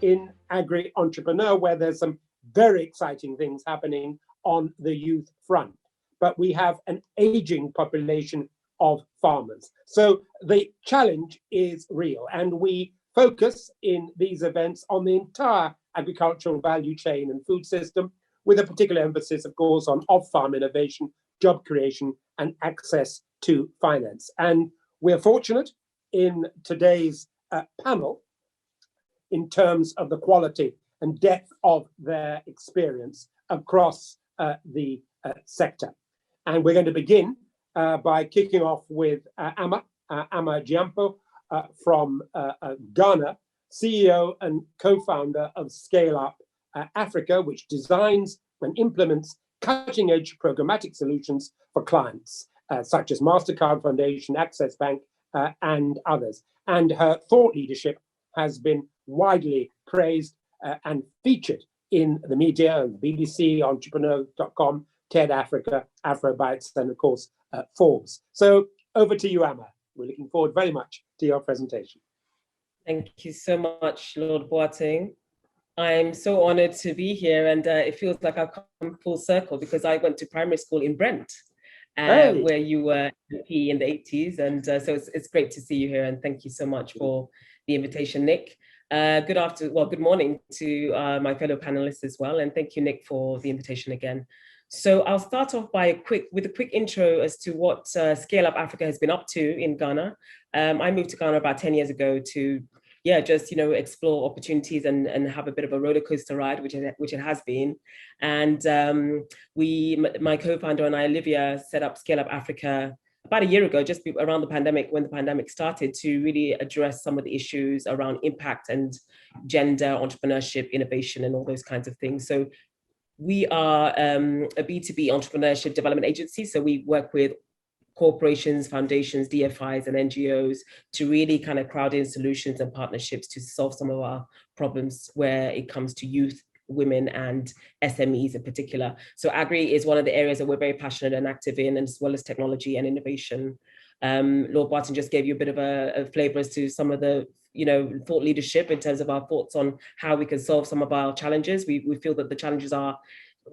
in Agri-Entrepreneur, where there's some very exciting things happening on the youth front. But we have an aging population of farmers. So the challenge is real, and we focus in these events on the entire agricultural value chain and food system, with a particular emphasis, of course, on off-farm innovation, job creation, and access to finance. And we're fortunate in today's panel in terms of the quality and depth of their experience across the sector. And we're going to begin by kicking off with Amma Gyampo from Ghana, CEO and co-founder of ScaleUp Africa, which designs and implements cutting-edge programmatic solutions for clients, such as MasterCard Foundation, Access Bank, and others. And her thought leadership has been widely praised and featured in the media, and BBC, entrepreneur.com, TED Africa, AfroBytes, and of course, Forbes. So over to you, Amma. We're looking forward very much to your presentation. Thank you so much, Lord Boateng. I'm so honored to be here, and it feels like I've come full circle because I went to primary school in Brent, where you were MP in the 80s. And so it's great to see you here, and thank you so much for the invitation, Nick. Good morning to my fellow panelists as well, and thank you, Nick, for the invitation again. So I'll start off with a quick intro as to what ScaleUp Africa has been up to in Ghana. I moved to Ghana about 10 years ago to just explore opportunities and have a bit of a roller coaster ride, which it has been. And my co-founder and I, Olivia, set up ScaleUp Africa about a year ago, just around the pandemic, when the pandemic started, to really address some of the issues around impact and gender, entrepreneurship, innovation, and all those kinds of things. So we are a B2B entrepreneurship development agency. So we work with corporations, foundations, DFIs, and NGOs to really kind of crowd in solutions and partnerships to solve some of our problems where it comes to youth, women, and SMEs in particular. So agri is one of the areas that we're very passionate and active in, as well as technology and innovation. Lord Boateng just gave you a bit of a flavor as to some of the thought leadership in terms of our thoughts on how we can solve some of our challenges. We feel that the challenges are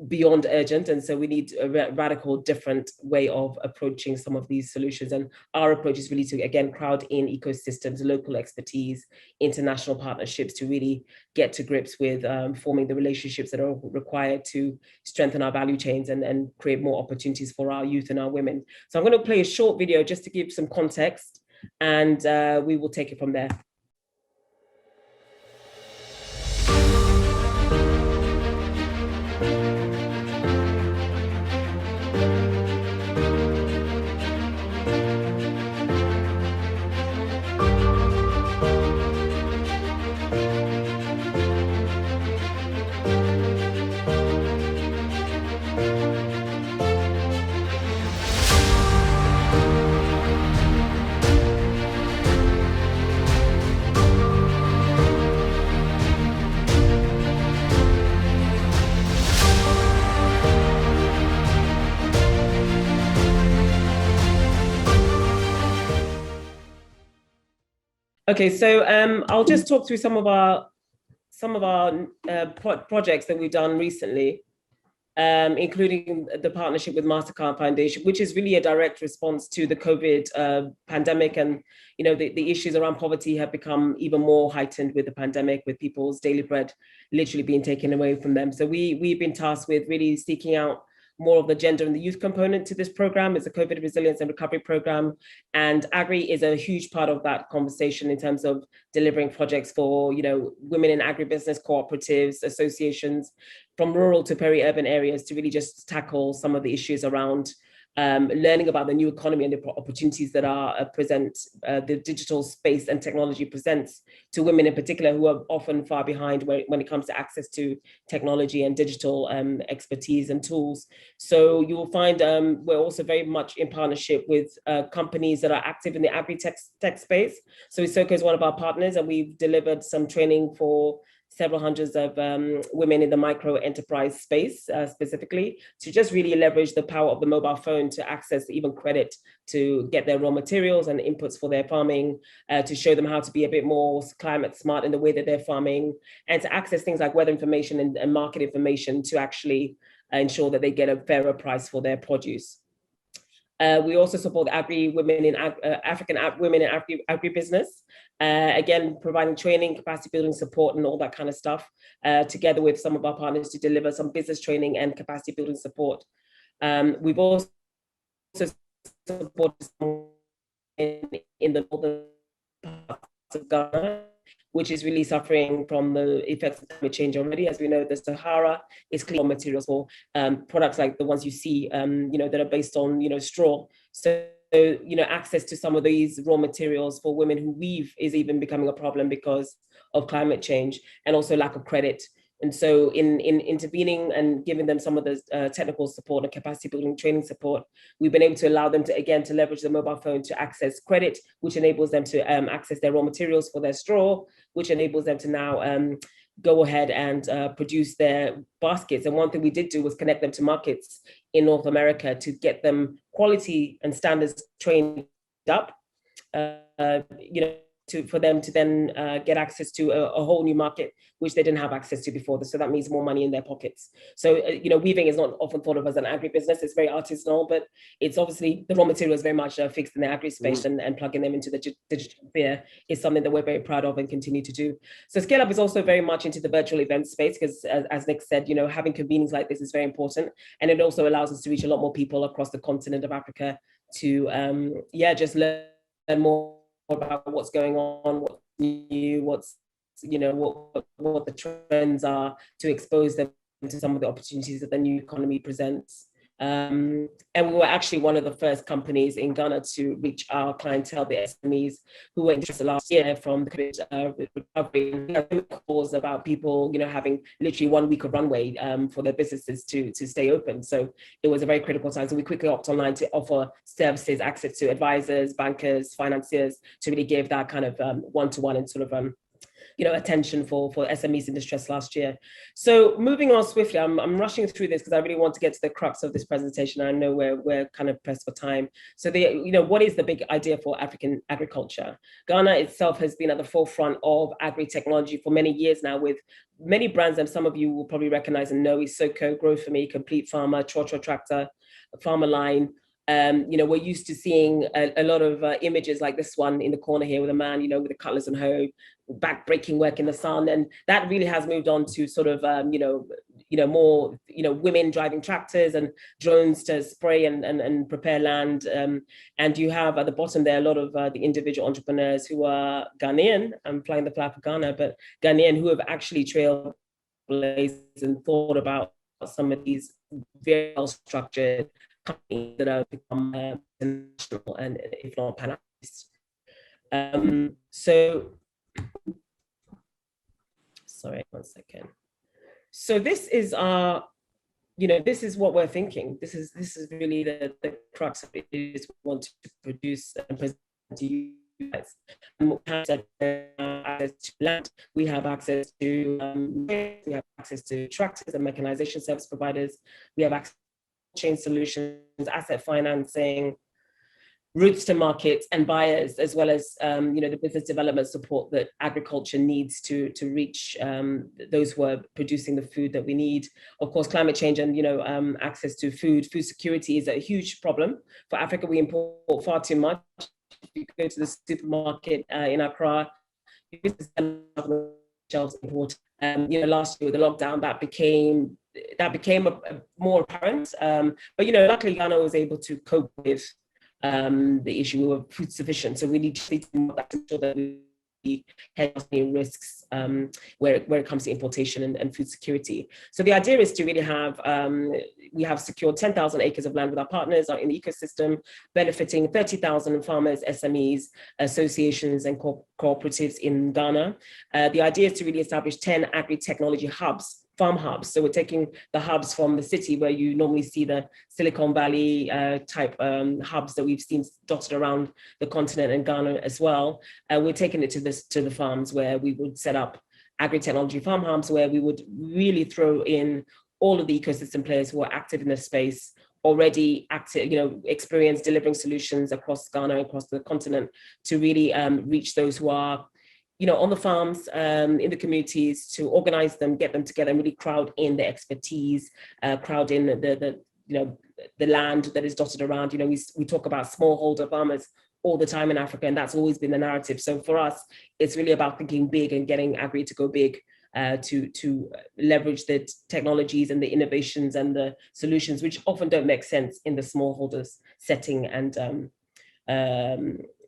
beyond urgent, and so we need a radical different way of approaching some of these solutions. And our approach is really to, again, crowd in ecosystems, local expertise, international partnerships to really get to grips with forming the relationships that are required to strengthen our value chains and create more opportunities for our youth and our women. So I'm going to play a short video just to give some context, and we will take it from there. Okay, so I'll just talk through some of our projects that we've done recently, including the partnership with MasterCard Foundation, which is really a direct response to the COVID pandemic. And the issues around poverty have become even more heightened with the pandemic, with people's daily bread literally being taken away from them. So we've been tasked with really seeking out more of the gender and the youth component to this program. It's a COVID resilience and recovery program. And agri is a huge part of that conversation in terms of delivering projects for, women in agribusiness cooperatives, associations from rural to peri-urban areas to really just tackle some of the issues around learning about the new economy and the opportunities that are the digital space and technology presents to women in particular, who are often far behind when it comes to access to technology and digital expertise and tools. So you will find we're also very much in partnership with companies that are active in the agri-tech space. So Isoko is one of our partners, and we've delivered some training for several hundreds of women in the micro enterprise space specifically, to just really leverage the power of the mobile phone to access even credit to get their raw materials and inputs for their farming, to show them how to be a bit more climate smart in the way that they're farming, and to access things like weather information and market information to actually ensure that they get a fairer price for their produce. We also support African women in agribusiness, again, providing training, capacity building support, and all that kind of stuff, together with some of our partners to deliver some business training and capacity building support. We've also supported in the northern parts of Ghana, which is really suffering from the effects of climate change already. As we know, the Sahara is clean materials for products like the ones you see, that are based on, straw. So, access to some of these raw materials for women who weave is even becoming a problem because of climate change, and also lack of credit. And so in intervening and giving them some of the technical support and capacity building training support, we've been able to allow them to leverage the mobile phone to access credit, which enables them to access their raw materials for their straw, which enables them to now go ahead and produce their baskets. And one thing we did do was connect them to markets in North America to get them quality and standards trained up, for them to then get access to a whole new market, which they didn't have access to before. So that means more money in their pockets. So, weaving is not often thought of as an agribusiness. It's very artisanal, but it's obviously, the raw material is very much fixed in the agri space, and plugging them into the digital sphere is something that we're very proud of and continue to do. So ScaleUp is also very much into the virtual event space, because as Nick said, having convenings like this is very important. And it also allows us to reach a lot more people across the continent of Africa to, just learn more about what's going on, what's new, what the trends are, to expose them to some of the opportunities that the new economy presents. And we were actually one of the first companies in Ghana to reach our clientele, the SMEs, who were interested last year from the COVID recovery. Calls about people, having literally 1 week of runway for their businesses to stay open. So it was a very critical time. So we quickly hopped online to offer services, access to advisors, bankers, financiers, to really give that kind of one-to-one and sort of attention for SMEs in distress last year. So moving on swiftly, I'm rushing through this because I really want to get to the crux of this presentation. I know we're kind of pressed for time. So what is the big idea for African agriculture? Ghana itself has been at the forefront of agri-technology for many years now, with many brands that some of you will probably recognize and know: Isoko, Grow For Me, Complete Farmer, Trotro Tractor, Farmer Line. We're used to seeing a lot of images like this one in the corner here with a man, with a cutlass and hoe, back-breaking work in the sun. And that really has moved on to sort of, more, women driving tractors and drones to spray and prepare land. And you have at the bottom there a lot of the individual entrepreneurs who are Ghanaian. I'm flying the flag for Ghana, but Ghanaian, who have actually trailblazed and thought about some of these very well-structured companies that have become international and, if not, pan-Africanist. Sorry, 1 second. So this is our, this is what we're thinking. This is really the crux of it, is we want to produce and present to you guys. We have access to land, we have access to tractors and mechanization service providers, we have access to chain solutions, asset financing, routes to markets and buyers, as well as the business development support that agriculture needs to reach those who are producing the food that we need. Of course, climate change and access to food security is a huge problem for Africa. We import far too much. If you go to the supermarket in Accra, shelves import. Last year with the lockdown, that became more apparent. But luckily Ghana was able to cope with the issue of food sufficient. So we need to ensure that we hedge any risks where it comes to importation and food security. So the idea is to really have, we have secured 10,000 acres of land with our partners in the ecosystem, benefiting 30,000 farmers, SMEs, associations and cooperatives in Ghana. The idea is to really establish 10 agri-technology hubs, farm hubs. So we're taking the hubs from the city where you normally see the Silicon Valley type hubs that we've seen dotted around the continent and Ghana as well. We're taking it to the farms where we would set up Agri-Technology FarmHubs, where we would really throw in all of the ecosystem players who are active in the space, already active, experience delivering solutions across Ghana, across the continent, to really reach those who are, on the farms, in the communities, to organize them, get them together, and really crowd in the expertise, crowd in the land that is dotted around. We talk about smallholder farmers all the time in Africa, and that's always been the narrative. So for us, it's really about thinking big and getting Agri to go big, to leverage the technologies and the innovations and the solutions, which often don't make sense in the smallholders setting and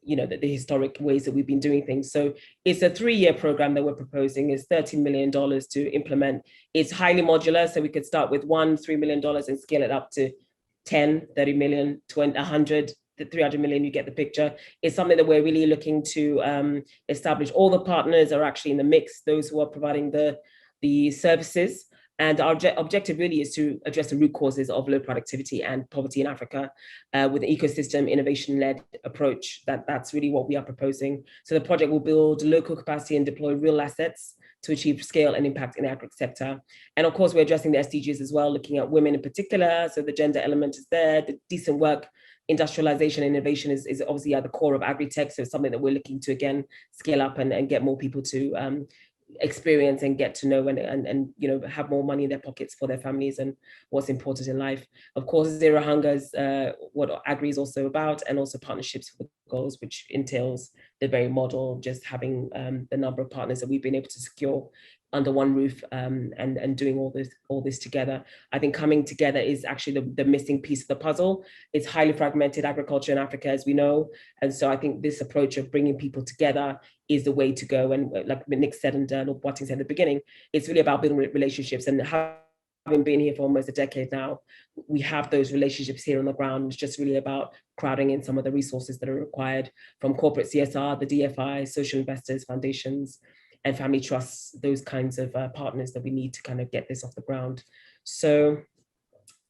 the historic ways that we've been doing things. So it's a 3-year program that we're proposing. It's $13 million to implement. It's highly modular, so we could start with $3 million and scale it up to 10, 30 million, 20, 100, 300 million, you get the picture. It's something that we're really looking to establish. All the partners are actually in the mix, those who are providing the services. And our objective really is to address the root causes of low productivity and poverty in Africa with an ecosystem innovation-led approach. That's really what we are proposing. So the project will build local capacity and deploy real assets to achieve scale and impact in the agri sector. And of course, we're addressing the SDGs as well, looking at women in particular. So the gender element is there, the decent work, industrialization and innovation is obviously at the core of AgriTech. So it's something that we're looking to, again, scale up and get more people to experience and get to know and have more money in their pockets for their families and what's important in life. Of course, zero hunger is what Agri is also about, and also partnerships for the goals, which entails the very model, just having the number of partners that we've been able to secure under one roof, and doing all this together. I think coming together is actually the missing piece of the puzzle. It's highly fragmented agriculture in Africa, as we know. And so I think this approach of bringing people together is the way to go. And like Nick said and Lord Boateng said at the beginning, it's really about building relationships. And having been here for almost a decade now, we have those relationships here on the ground. It's just really about crowding in some of the resources that are required from corporate CSR, the DFI, social investors, foundations, and family trusts, those kinds of partners that we need to kind of get this off the ground. So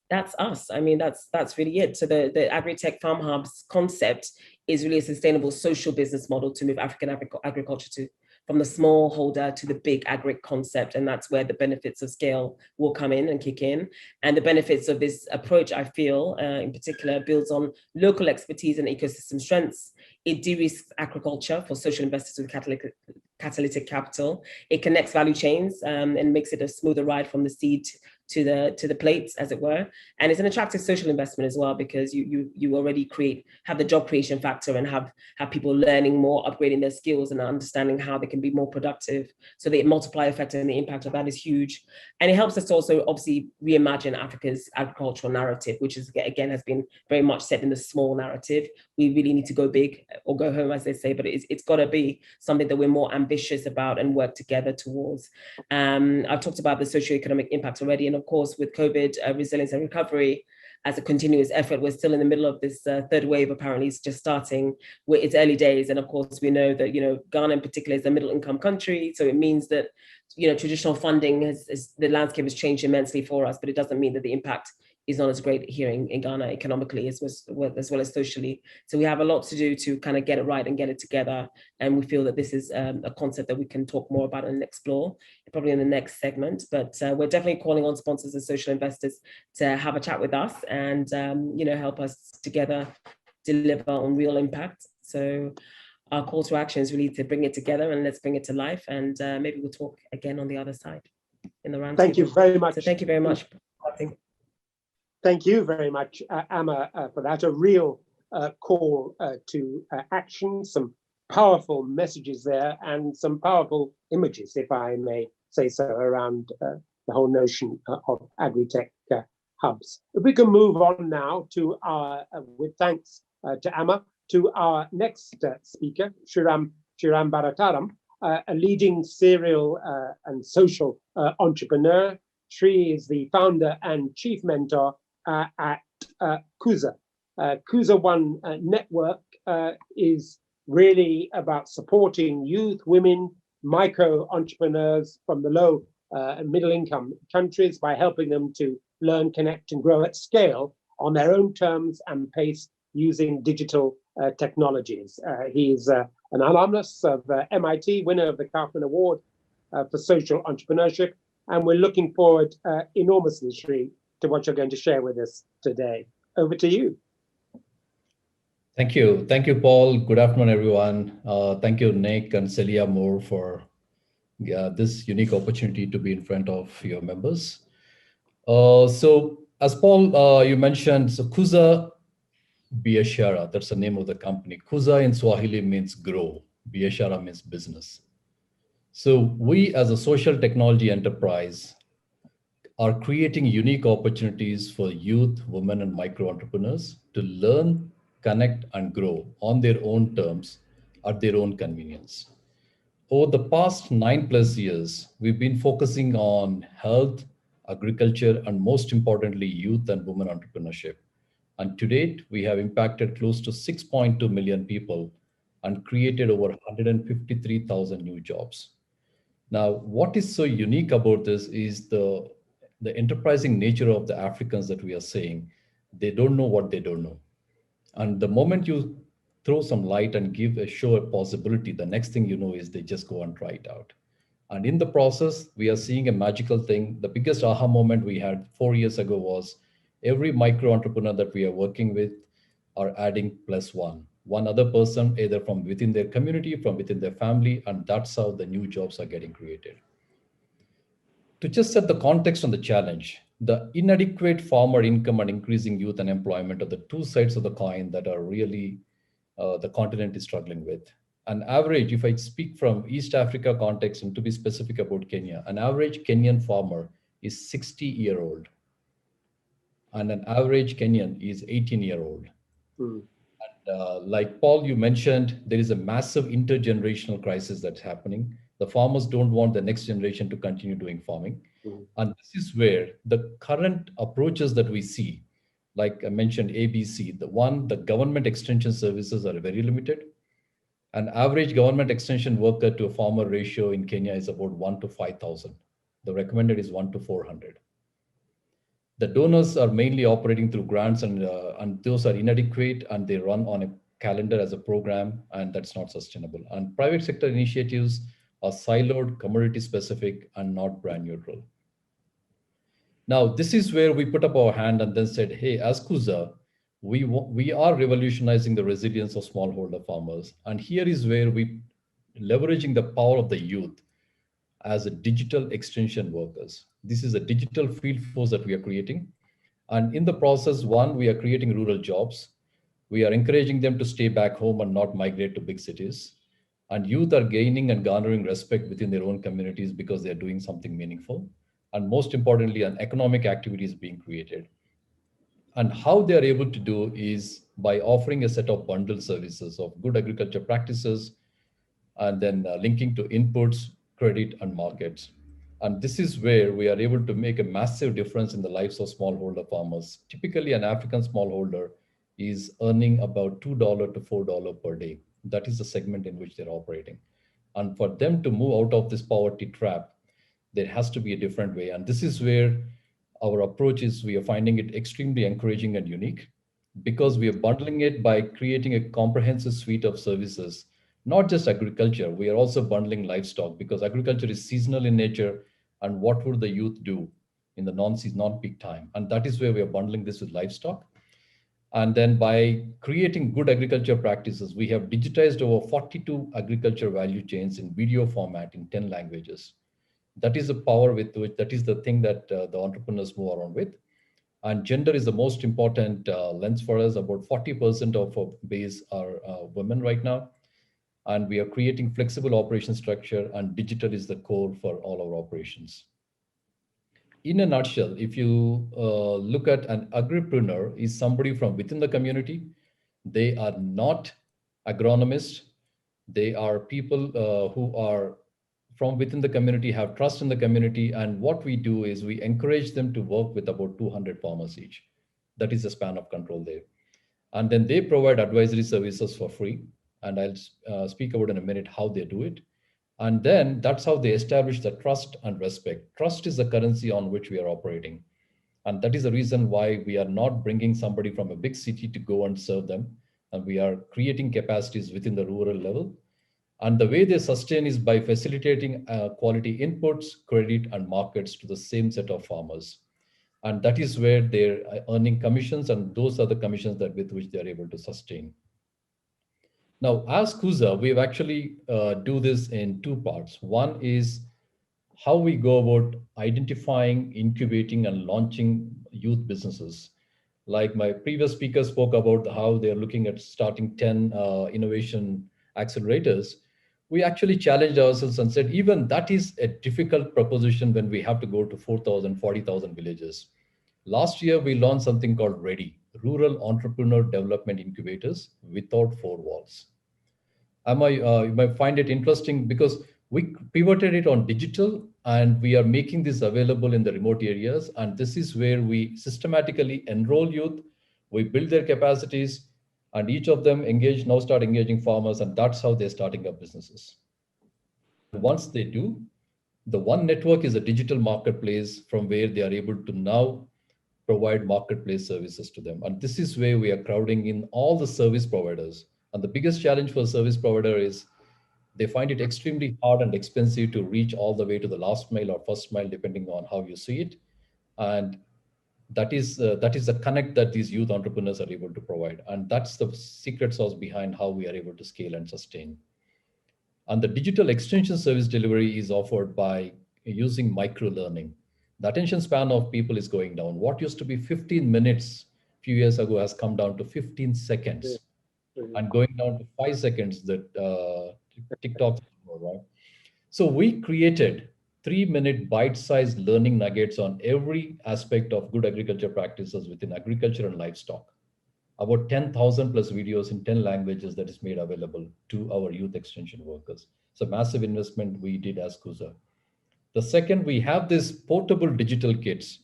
that's us. I mean, that's really it. So the AgriTech FarmHubs concept is really a sustainable social business model to move African agriculture from the smallholder to the big agri concept. And that's where the benefits of scale will come in and kick in. And the benefits of this approach, I feel, in particular, builds on local expertise and ecosystem strengths. It de-risks agriculture for social investors with catalytic capital. It connects value chains and makes it a smoother ride from the seed to the plates, as it were. And it's an attractive social investment as well, because you already have the job creation factor and have people learning more, upgrading their skills and understanding how they can be more productive. So the multiplier effect and the impact of that is huge. And it helps us to also obviously reimagine Africa's agricultural narrative, which is, again, has been very much set in the small narrative. We really need to go big or go home, as they say, but it's got to be something that we're more ambitious about and work together towards. I've talked about the socioeconomic impact already. And of course, with COVID, resilience and recovery as a continuous effort, we're still in the middle of this third wave. Apparently it's just starting. It's early days. And of course, we know that, Ghana in particular is a middle income country. So it means that, traditional funding the landscape has changed immensely for us, but it doesn't mean that the impact is not as great here in Ghana economically as well as socially. So we have a lot to do to kind of get it right and get it together. And we feel that this is a concept that we can talk more about and explore, probably in the next segment. But we're definitely calling on sponsors and social investors to have a chat with us and help us together deliver on real impact. So our call to action is really to bring it together, and let's bring it to life. And maybe we'll talk again on the other side in the round. Thank you very much. So thank you very much. Thank you very much, Amma, for that. A real call to action, some powerful messages there and some powerful images, if I may say so, around the whole notion of AgriTech hubs. If we can move on now to with thanks to Amma, to our next speaker, Shriram Bharataram, a leading serial and social entrepreneur. Shri is the founder and chief mentor at Kuza. Kuza One Network is really about supporting youth, women, micro entrepreneurs from the low and middle income countries by helping them to learn, connect, and grow at scale on their own terms and pace using digital technologies. He's an alumnus of MIT, winner of the Kaufman Award for social entrepreneurship. And we're looking forward enormously, Sri, to what you're going to share with us today. Over to you. Thank you. Thank you, Paul. Good afternoon, everyone. Thank you, Nick and Celia Moore, for this unique opportunity to be in front of your members. So as Paul, you mentioned, so Kuza Biashara, that's the name of the company. Kuza in Swahili means grow. Biashara means business. So we as a social technology enterprise are creating unique opportunities for youth, women, and micro entrepreneurs to learn, connect, and grow on their own terms at their own convenience. Over the past 9+ years, we've been focusing on health, agriculture, and most importantly, youth and women entrepreneurship. And to date, we have impacted close to 6.2 million people and created over 153,000 new jobs. Now, what is so unique about this is the enterprising nature of the Africans that we are saying. They don't know what they don't know. And the moment you throw some light and give a show a possibility, the next thing you know is they just go and try it out. And in the process, we are seeing a magical thing. The biggest aha moment we had 4 years ago was every micro entrepreneur that we are working with are adding one other person, either from within their community, from within their family, and that's how the new jobs are getting created. To just set the context on the challenge, the inadequate farmer income and increasing youth unemployment are the two sides of the coin that are really the continent is struggling with. An average, if I speak from East Africa context and to be specific about Kenya, an average Kenyan farmer is 60-year-old and an average Kenyan is 18-year-old. Hmm. Like Paul, you mentioned, there is a massive intergenerational crisis that's happening. The farmers don't want the next generation to continue doing farming. And this is where the current approaches that we see, like I mentioned, ABC, the government extension services are very limited. An average government extension worker to a farmer ratio in Kenya is about 1 to 5,000. The recommended is 1 to 400. The donors are mainly operating through grants and those are inadequate and they run on a calendar as a program and that's not sustainable. And private sector initiatives are siloed, commodity specific and not brand neutral. Now, this is where we put up our hand and then said, hey, as Kuza, we are revolutionizing the resilience of smallholder farmers. And here is where we leveraging the power of the youth as a digital extension workers. This is a digital field force that we are creating. And in the process, one, we are creating rural jobs. We are encouraging them to stay back home and not migrate to big cities. And youth are gaining and garnering respect within their own communities because they're doing something meaningful. And most importantly, an economic activity is being created. And how they are able to do is by offering a set of bundled services of good agriculture practices, and then linking to inputs, credit, and markets. And this is where we are able to make a massive difference in the lives of smallholder farmers. Typically, an African smallholder is earning about $2 to $4 per day. That is the segment in which they're operating. And for them to move out of this poverty trap, there has to be a different way. And this is where our approach is, we are finding it extremely encouraging and unique because we are bundling it by creating a comprehensive suite of services. Not just agriculture, we are also bundling livestock because agriculture is seasonal in nature. And what would the youth do in the non-peak time? And that is where we are bundling this with livestock. And then by creating good agriculture practices, we have digitized over 42 agriculture value chains in video format in 10 languages. That is the power with which, that is the thing that the entrepreneurs move around with. And gender is the most important lens for us. About 40% of our base are women right now. And we are creating flexible operation structure and digital is the core for all our operations. In a nutshell, if you look at an agripreneur is somebody from within the community. They are not agronomists. They are people who are from within the community, have trust in the community. And what we do is we encourage them to work with about 200 farmers each. That is the span of control there. And then they provide advisory services for free. And I'll speak about in a minute how they do it. And then that's how they establish the trust and respect. Trust is the currency on which we are operating. And that is the reason why we are not bringing somebody from a big city to go and serve them. And we are creating capacities within the rural level. And the way they sustain is by facilitating quality inputs, credit, and markets to the same set of farmers. And that is where they're earning commissions, and those are the commissions that with which they're able to sustain. Now, as KUSA, we've actually do this in two parts. One is how we go about identifying, incubating, and launching youth businesses. Like my previous speaker spoke about how they're looking at starting 10 innovation accelerators. We actually challenged ourselves and said, even that is a difficult proposition when we have to go to 4,000, 40,000 villages. Last year, we launched something called READY, Rural Entrepreneur Development Incubators without four walls. You might find it interesting because we pivoted it on digital and we are making this available in the remote areas. And this is where we systematically enroll youth, we build their capacities, and each of them now start engaging farmers, and that's how they're starting up businesses. Once they do, the one network is a digital marketplace from where they are able to now provide marketplace services to them. And this is where we are crowding in all the service providers. And the biggest challenge for a service provider is they find it extremely hard and expensive to reach all the way to the last mile or first mile, depending on how you see it. And that is the connect that these youth entrepreneurs are able to provide. And that's the secret sauce behind how we are able to scale and sustain. And the digital extension service delivery is offered by using micro learning. The attention span of people is going down. What used to be 15 minutes a few years ago has come down to 15 seconds and going down to 5 seconds that TikTok, right? So we created 3-minute bite-sized learning nuggets on every aspect of good agriculture practices within agriculture and livestock. About 10,000 plus videos in 10 languages that is made available to our youth extension workers. It's a massive investment we did as KUSA. The second, we have these portable digital kits,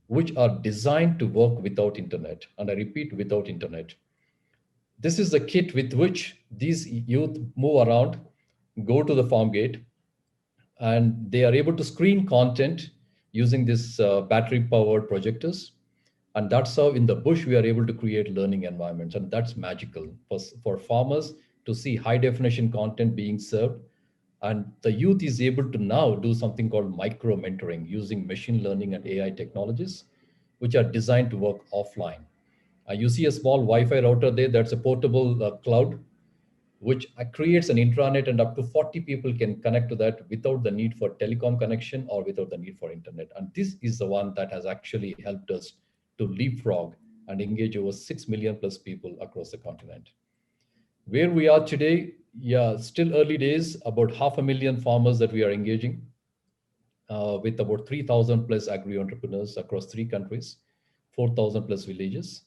which are designed to work without internet. And I repeat, without internet. This is the kit with which these youth move around, go to the farm gate, and they are able to screen content using this battery-powered projectors. And that's how in the bush, we are able to create learning environments. And that's magical for farmers to see high definition content being served. And the youth is able to now do something called micro mentoring using machine learning and AI technologies, which are designed to work offline. You see a small Wi-Fi router there, that's a portable cloud, which creates an intranet, and up to 40 people can connect to that without the need for telecom connection or without the need for internet. And this is the one that has actually helped us to leapfrog and engage over 6 million plus people across the continent. Where we are today, yeah, still early days, about 500,000 farmers that we are engaging with about 3,000 plus agri-entrepreneurs across 3 countries, 4,000 plus villages.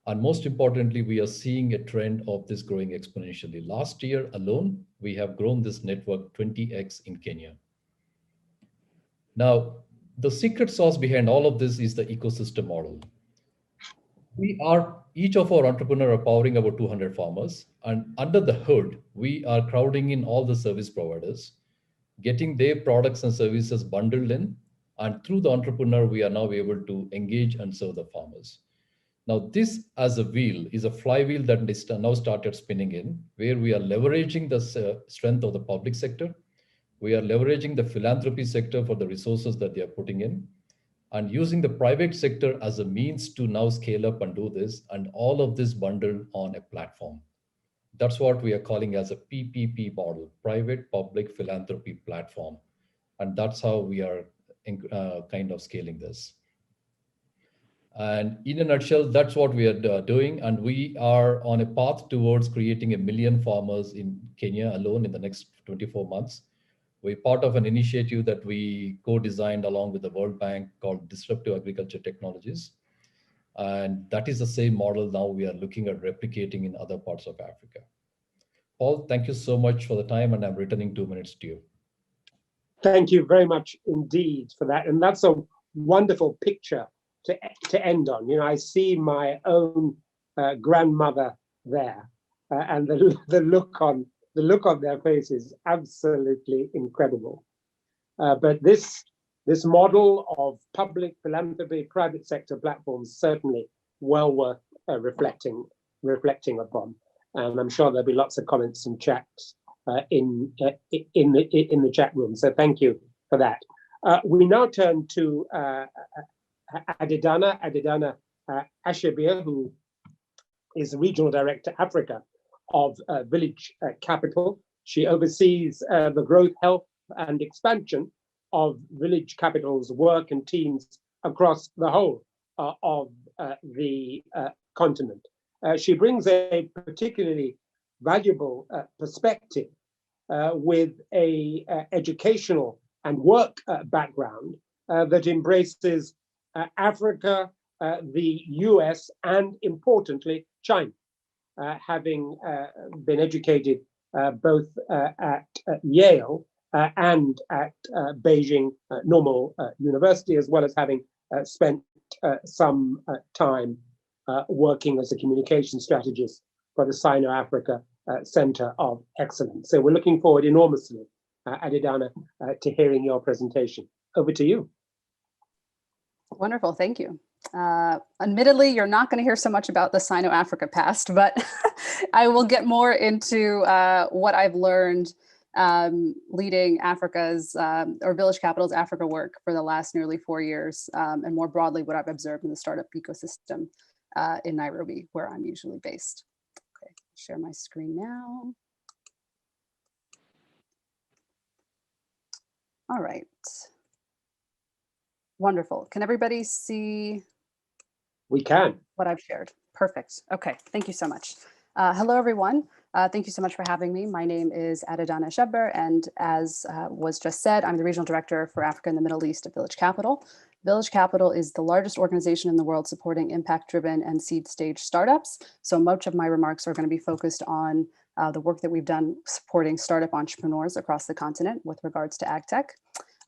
And most importantly, we are seeing a trend of this growing exponentially. Last year alone, we have grown this network 20x in Kenya. Now, the secret sauce behind all of this is the ecosystem model. Each of our entrepreneurs are powering about 200 farmers. And under the hood, we are crowding in all the service providers, getting their products and services bundled in. And through the entrepreneur, we are now able to engage and serve the farmers. Now, this as a wheel is a flywheel that is now started spinning in, where we are leveraging the strength of the public sector. We are leveraging the philanthropy sector for the resources that they are putting in, and using the private sector as a means to now scale up and do this, and all of this bundled on a platform. That's what we are calling as a PPP model, private public philanthropy platform. And that's how we are kind of scaling this. And in a nutshell, that's what we are doing. And we are on a path towards creating 1 million farmers in Kenya alone in the next 24 months. We're part of an initiative that we co-designed along with the World Bank called Disruptive Agriculture Technologies. And that is the same model now we are looking at replicating in other parts of Africa. Paul, thank you so much for the time, and I'm returning 2 minutes to you. Thank you very much indeed for that. And that's a wonderful picture to end on. You know, I see my own grandmother there, and the look on their face is absolutely incredible. But this model of public philanthropy, private sector platforms, certainly well worth reflecting upon. And I'm sure there'll be lots of comments and chats in the chat room. So thank you for that. We now turn to Adedana Asiedu, who is Regional Director Africa of Village Capital. She oversees the growth, health, and expansion of Village Capital's work and teams across the whole of the continent. She brings a particularly valuable perspective with a educational and work background that embraces Africa, the US, and importantly, China, having been educated both at Yale and at Beijing Normal University, as well as having spent some time working as a communication strategist for the Sino-Africa Center of Excellence. So we're looking forward enormously, Adedana, to hearing your presentation. Over to you. Wonderful, thank you. Admittedly, you're not going to hear so much about the Sino-Africa past, but I will get more into what I've learned leading Africa's or Village Capital's Africa work for the last nearly 4 years, and more broadly, what I've observed in the startup ecosystem in Nairobi, where I'm usually based. Okay, share my screen now. All right. Wonderful. Can everybody see? We can. What I've shared. Perfect. Okay, thank you so much. Hello, everyone. Thank you so much for having me. My name is Adedana Asiedu, and as was just said, I'm the Regional Director for Africa and the Middle East at Village Capital. Village Capital is the largest organization in the world supporting impact-driven and seed stage startups. So much of my remarks are going to be focused on the work that we've done supporting startup entrepreneurs across the continent with regards to AgTech.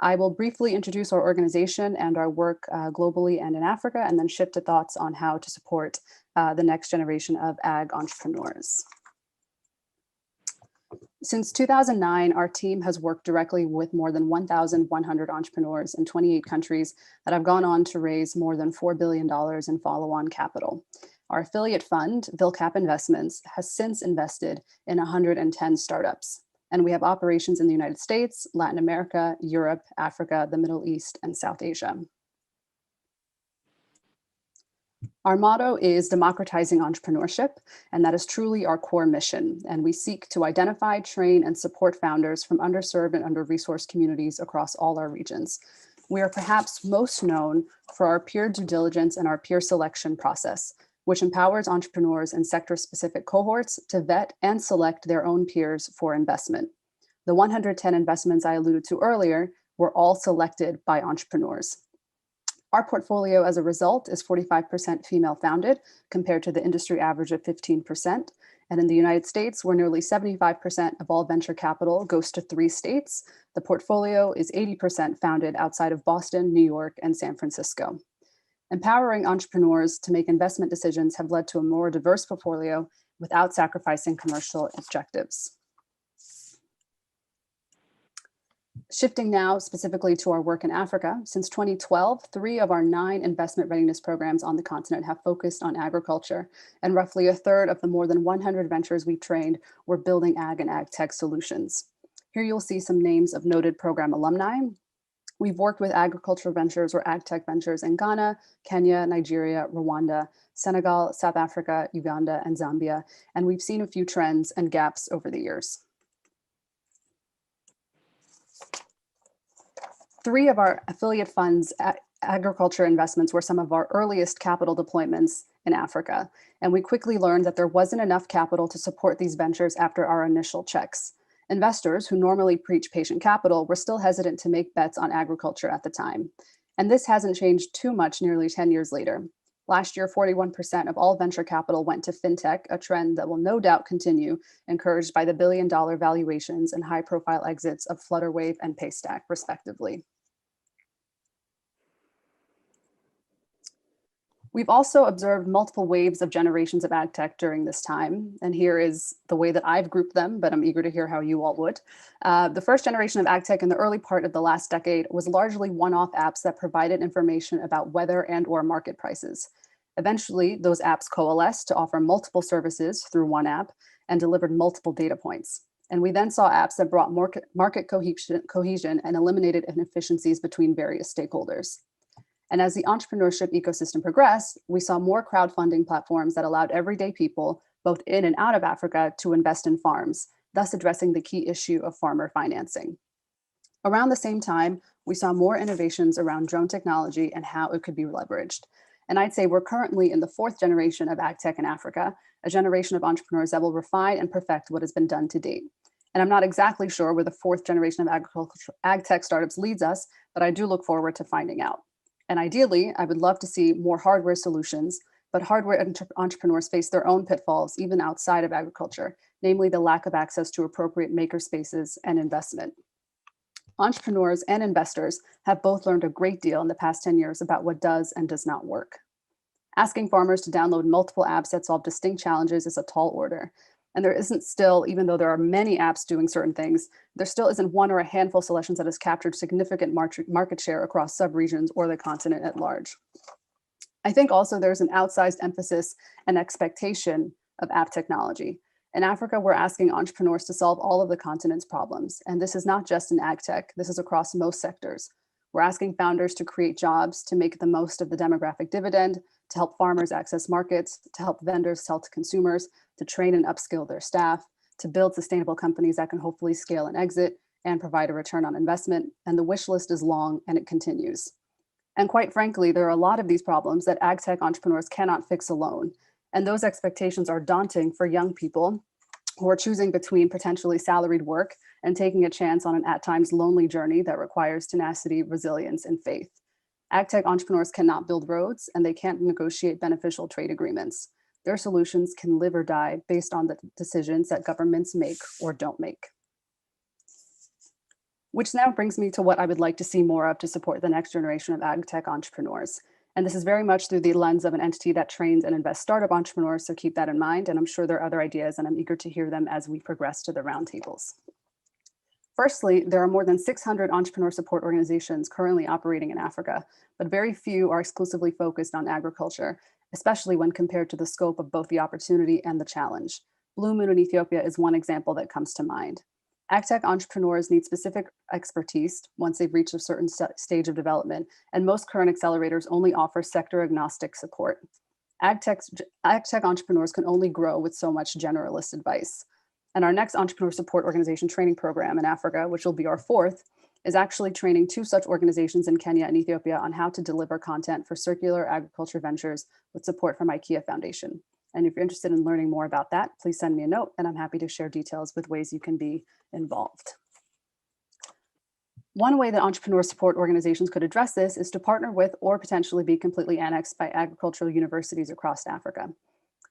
I will briefly introduce our organization and our work globally and in Africa, and then shift to thoughts on how to support the next generation of ag entrepreneurs. Since 2009, our team has worked directly with more than 1,100 entrepreneurs in 28 countries that have gone on to raise more than $4 billion in follow-on capital. Our affiliate fund, VilCap Investments, has since invested in 110 startups. And we have operations in the United States, Latin America, Europe, Africa, the Middle East, and South Asia. Our motto is democratizing entrepreneurship, and that is truly our core mission. And we seek to identify, train, and support founders from underserved and under-resourced communities across all our regions. We are perhaps most known for our peer due diligence and our peer selection process, which empowers entrepreneurs and sector-specific cohorts to vet and select their own peers for investment. The 110 investments I alluded to earlier were all selected by entrepreneurs. Our portfolio as a result is 45% female founded compared to the industry average of 15%. And in the United States, where nearly 75% of all venture capital goes to 3 states, the portfolio is 80% founded outside of Boston, New York, and San Francisco. Empowering entrepreneurs to make investment decisions have led to a more diverse portfolio without sacrificing commercial objectives. Shifting now specifically to our work in Africa, since 2012, 3 of our 9 investment readiness programs on the continent have focused on agriculture, and roughly a third of the more than 100 ventures we've trained were building ag and ag tech solutions. Here you'll see some names of noted program alumni. We've worked with agricultural ventures or ag tech ventures in Ghana, Kenya, Nigeria, Rwanda, Senegal, South Africa, Uganda, and Zambia, and we've seen a few trends and gaps over the years. 3 of our affiliate funds agriculture investments were some of our earliest capital deployments in Africa, and we quickly learned that there wasn't enough capital to support these ventures after our initial checks. Investors who normally preach patient capital were still hesitant to make bets on agriculture at the time. And this hasn't changed too much nearly 10 years later. Last year, 41% of all venture capital went to fintech, a trend that will no doubt continue, encouraged by the billion-dollar valuations and high-profile exits of Flutterwave and Paystack, respectively. We've also observed multiple waves of generations of ag tech during this time. And here is the way that I've grouped them, but I'm eager to hear how you all would. The first generation of ag tech in the early part of the last decade was largely one-off apps that provided information about weather and or market prices. Eventually, those apps coalesced to offer multiple services through one app and delivered multiple data points. And we then saw apps that brought market cohesion and eliminated inefficiencies between various stakeholders. And as the entrepreneurship ecosystem progressed, we saw more crowdfunding platforms that allowed everyday people, both in and out of Africa, to invest in farms, thus addressing the key issue of farmer financing. Around the same time, we saw more innovations around drone technology and how it could be leveraged. And I'd say we're currently in the fourth generation of AgTech in Africa, a generation of entrepreneurs that will refine and perfect what has been done to date. And I'm not exactly sure where the fourth generation of AgTech startups leads us, but I do look forward to finding out. And ideally, I would love to see more hardware solutions, but hardware entrepreneurs face their own pitfalls even outside of agriculture, namely the lack of access to appropriate maker spaces and investment. Entrepreneurs and investors have both learned a great deal in the past 10 years about what does and does not work. Asking farmers to download multiple apps that solve distinct challenges is a tall order. And there isn't still, even though there are many apps doing certain things, there still isn't one or a handful of solutions that has captured significant market share across subregions or the continent at large. I think also there's an outsized emphasis and expectation of app technology. In Africa, we're asking entrepreneurs to solve all of the continent's problems. And this is not just in AgTech, this is across most sectors. We're asking founders to create jobs, to make the most of the demographic dividend, to help farmers access markets, to help vendors sell to consumers, to train and upskill their staff, to build sustainable companies that can hopefully scale and exit and provide a return on investment. And the wish list is long and it continues. And quite frankly, there are a lot of these problems that AgTech entrepreneurs cannot fix alone. And those expectations are daunting for young people who are choosing between potentially salaried work and taking a chance on an at times lonely journey that requires tenacity, resilience, and faith. AgTech entrepreneurs cannot build roads and they can't negotiate beneficial trade agreements. Their solutions can live or die based on the decisions that governments make or don't make. Which now brings me to what I would like to see more of to support the next generation of AgTech entrepreneurs. And this is very much through the lens of an entity that trains and invests startup entrepreneurs, so keep that in mind. And I'm sure there are other ideas and I'm eager to hear them as we progress to the roundtables. Firstly, there are more than 600 entrepreneur support organizations currently operating in Africa, but very few are exclusively focused on agriculture, especially when compared to the scope of both the opportunity and the challenge. Blue Moon in Ethiopia is one example that comes to mind. AgTech entrepreneurs need specific expertise once they've reached a certain stage of development, and most current accelerators only offer sector agnostic support. AgTech entrepreneurs can only grow with so much generalist advice. And our next entrepreneur support organization training program in Africa, which will be our fourth, is actually training 2 such organizations in Kenya and Ethiopia on how to deliver content for circular agriculture ventures with support from IKEA Foundation. And if you're interested in learning more about that, please send me a note and I'm happy to share details with ways you can be involved. One way that entrepreneur support organizations could address this is to partner with or potentially be completely annexed by agricultural universities across Africa.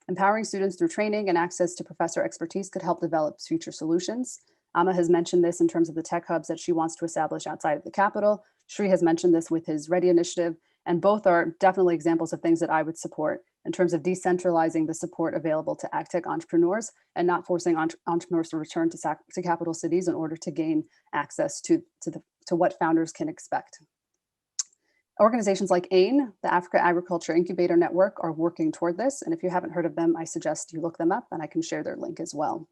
Empowering students through training and access to professor expertise could help develop future solutions. Amma has mentioned this in terms of the tech hubs that she wants to establish outside of the capital. Shri has mentioned this with his Ready initiative, and both are definitely examples of things that I would support in terms of decentralizing the support available to AgTech entrepreneurs and not forcing entrepreneurs to return to capital cities in order to gain access to what founders can expect. Organizations like AIN, the Africa Agriculture Incubator Network, are working toward this. And if you haven't heard of them, I suggest you look them up and I can share their link as well.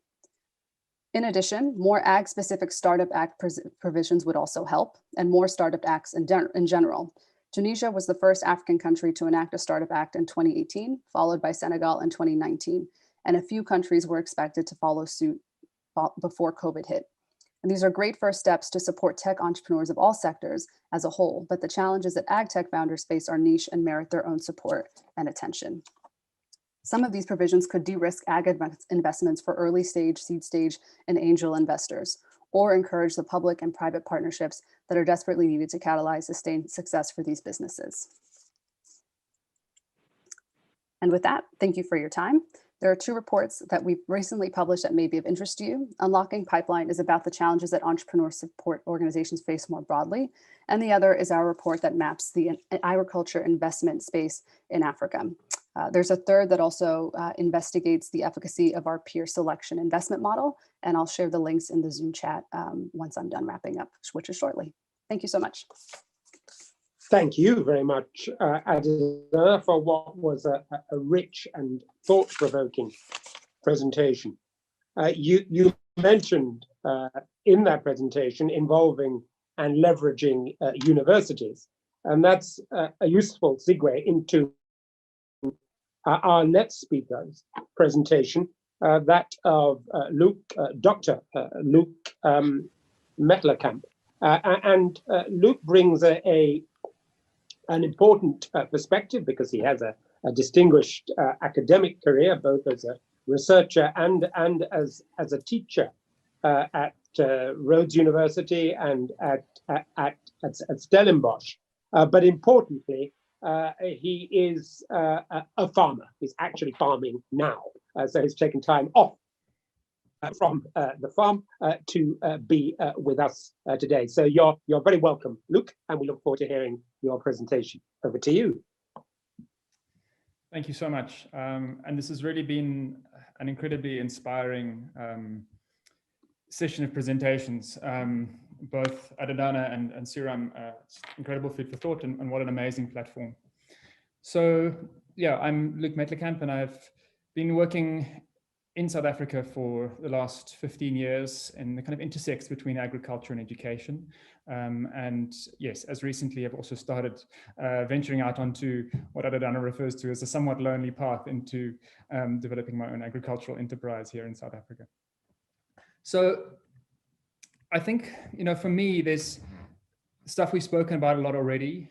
In addition, more ag-specific Startup Act provisions would also help, and more Startup Acts in general. Tunisia was the first African country to enact a Startup Act in 2018, followed by Senegal in 2019. And a few countries were expected to follow suit before COVID hit. And these are great first steps to support tech entrepreneurs of all sectors as a whole, but the challenges that AgTech founders face are niche and merit their own support and attention. Some of these provisions could de-risk ag investments for early stage, seed stage, and angel investors, or encourage the public and private partnerships that are desperately needed to catalyze sustained success for these businesses. And with that, thank you for your time. There are 2 reports that we've recently published that may be of interest to you. Unlocking Pipeline is about the challenges that entrepreneur support organizations face more broadly. And the other is our report that maps the agriculture investment space in Africa. There's a third that also investigates the efficacy of our peer selection investment model. And I'll share the links in the Zoom chat once I'm done wrapping up, which is shortly. Thank you so much. Thank you very much, Adina, for what was a rich and thought-provoking presentation. You mentioned in that presentation involving and leveraging universities, and that's a useful segue into our next speaker's presentation, that of Dr. Luc Mettelkamp. And Luc brings an important perspective because he has a distinguished academic career, both as a researcher and as a teacher at Rhodes University and at Stellenbosch. But importantly, he is a farmer. He's actually farming now, so he's taken time off from the farm to be with us today. So you're very welcome, Luc, and we look forward to hearing your presentation. Over to you. Thank you so much. And this has really been an incredibly inspiring session of presentations. Both Adedana and Suram, incredible food for thought, and what an amazing platform. So yeah, I'm Luc Mettelkamp, and I've been working in South Africa for the last 15 years, and the kind of intersects between agriculture and education. And yes, as recently I've also started venturing out onto what Adedana refers to as a somewhat lonely path into developing my own agricultural enterprise here in South Africa. So I think, for me, there's stuff we've spoken about a lot already.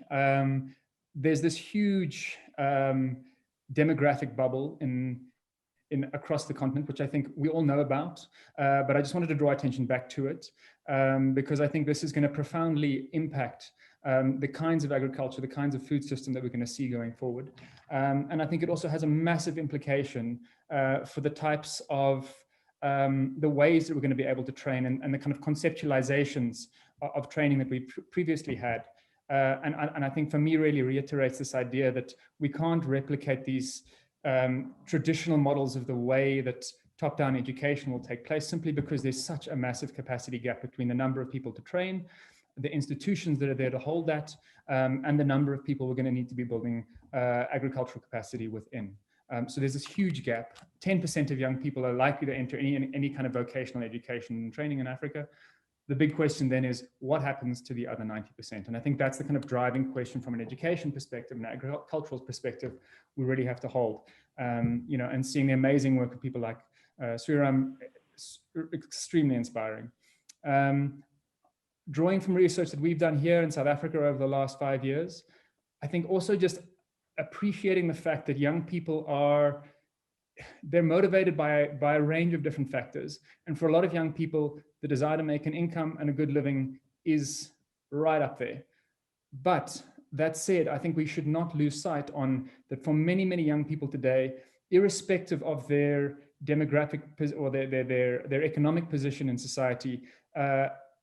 There's this huge demographic bubble in across the continent, which I think we all know about, but I just wanted to draw attention back to it, because I think this is going to profoundly impact the kinds of agriculture, the kinds of food system that we're going to see going forward. And I think it also has a massive implication for the types of the ways that we're going to be able to train, and the kind of conceptualizations of training that we previously had. And I think for me really reiterates this idea that we can't replicate these traditional models of the way that top-down education will take place, simply because there's such a massive capacity gap between the number of people to train, the institutions that are there to hold that, and the number of people we're going to need to be building agricultural capacity within. So there's this huge gap. 10% of young people are likely to enter any kind of vocational education and training in Africa. The big question then is, what happens to the other 90%? And I think that's the kind of driving question from an education perspective, an agricultural perspective, we really have to hold. And seeing the amazing work of people like Suram, extremely inspiring. Drawing from research that we've done here in South Africa over the last 5 years, I think also just appreciating the fact that young people they're motivated by a range of different factors. And for a lot of young people, the desire to make an income and a good living is right up there. But that said, I think we should not lose sight on that for many, many young people today, irrespective of their demographic or their economic position in society,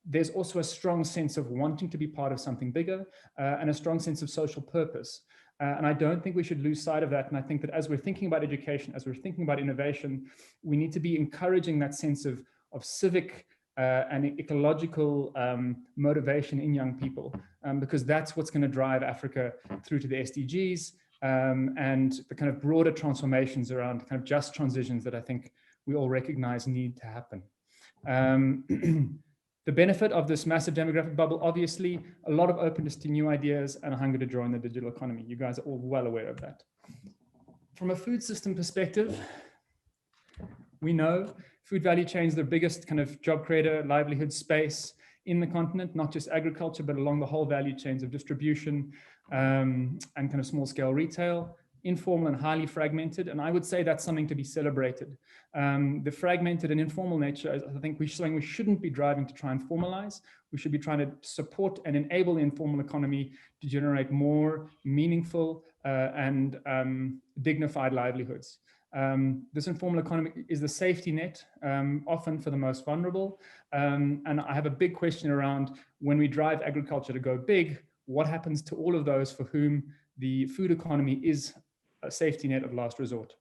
there's also a strong sense of wanting to be part of something bigger, and a strong sense of social purpose. And I don't think we should lose sight of that. And I think that as we're thinking about education, as we're thinking about innovation, we need to be encouraging that sense of civic and ecological motivation in young people, because that's what's going to drive Africa through to the SDGs and the kind of broader transformations around kind of just transitions that I think we all recognize need to happen. The benefit of this massive demographic bubble, obviously, a lot of openness to new ideas and a hunger to join the digital economy. You guys are all well aware of that. From a food system perspective, we know food value chains are the biggest kind of job creator, livelihood space in the continent, not just agriculture, but along the whole value chains of distribution and kind of small scale retail, informal and highly fragmented. And I would say that's something to be celebrated. The fragmented and informal nature, I think we shouldn't be driving to try and formalize. We should be trying to support and enable the informal economy to generate more meaningful and dignified livelihoods. This informal economy is the safety net, often for the most vulnerable. And I have a big question around, when we drive agriculture to go big, what happens to all of those for whom the food economy is a safety net of last resort?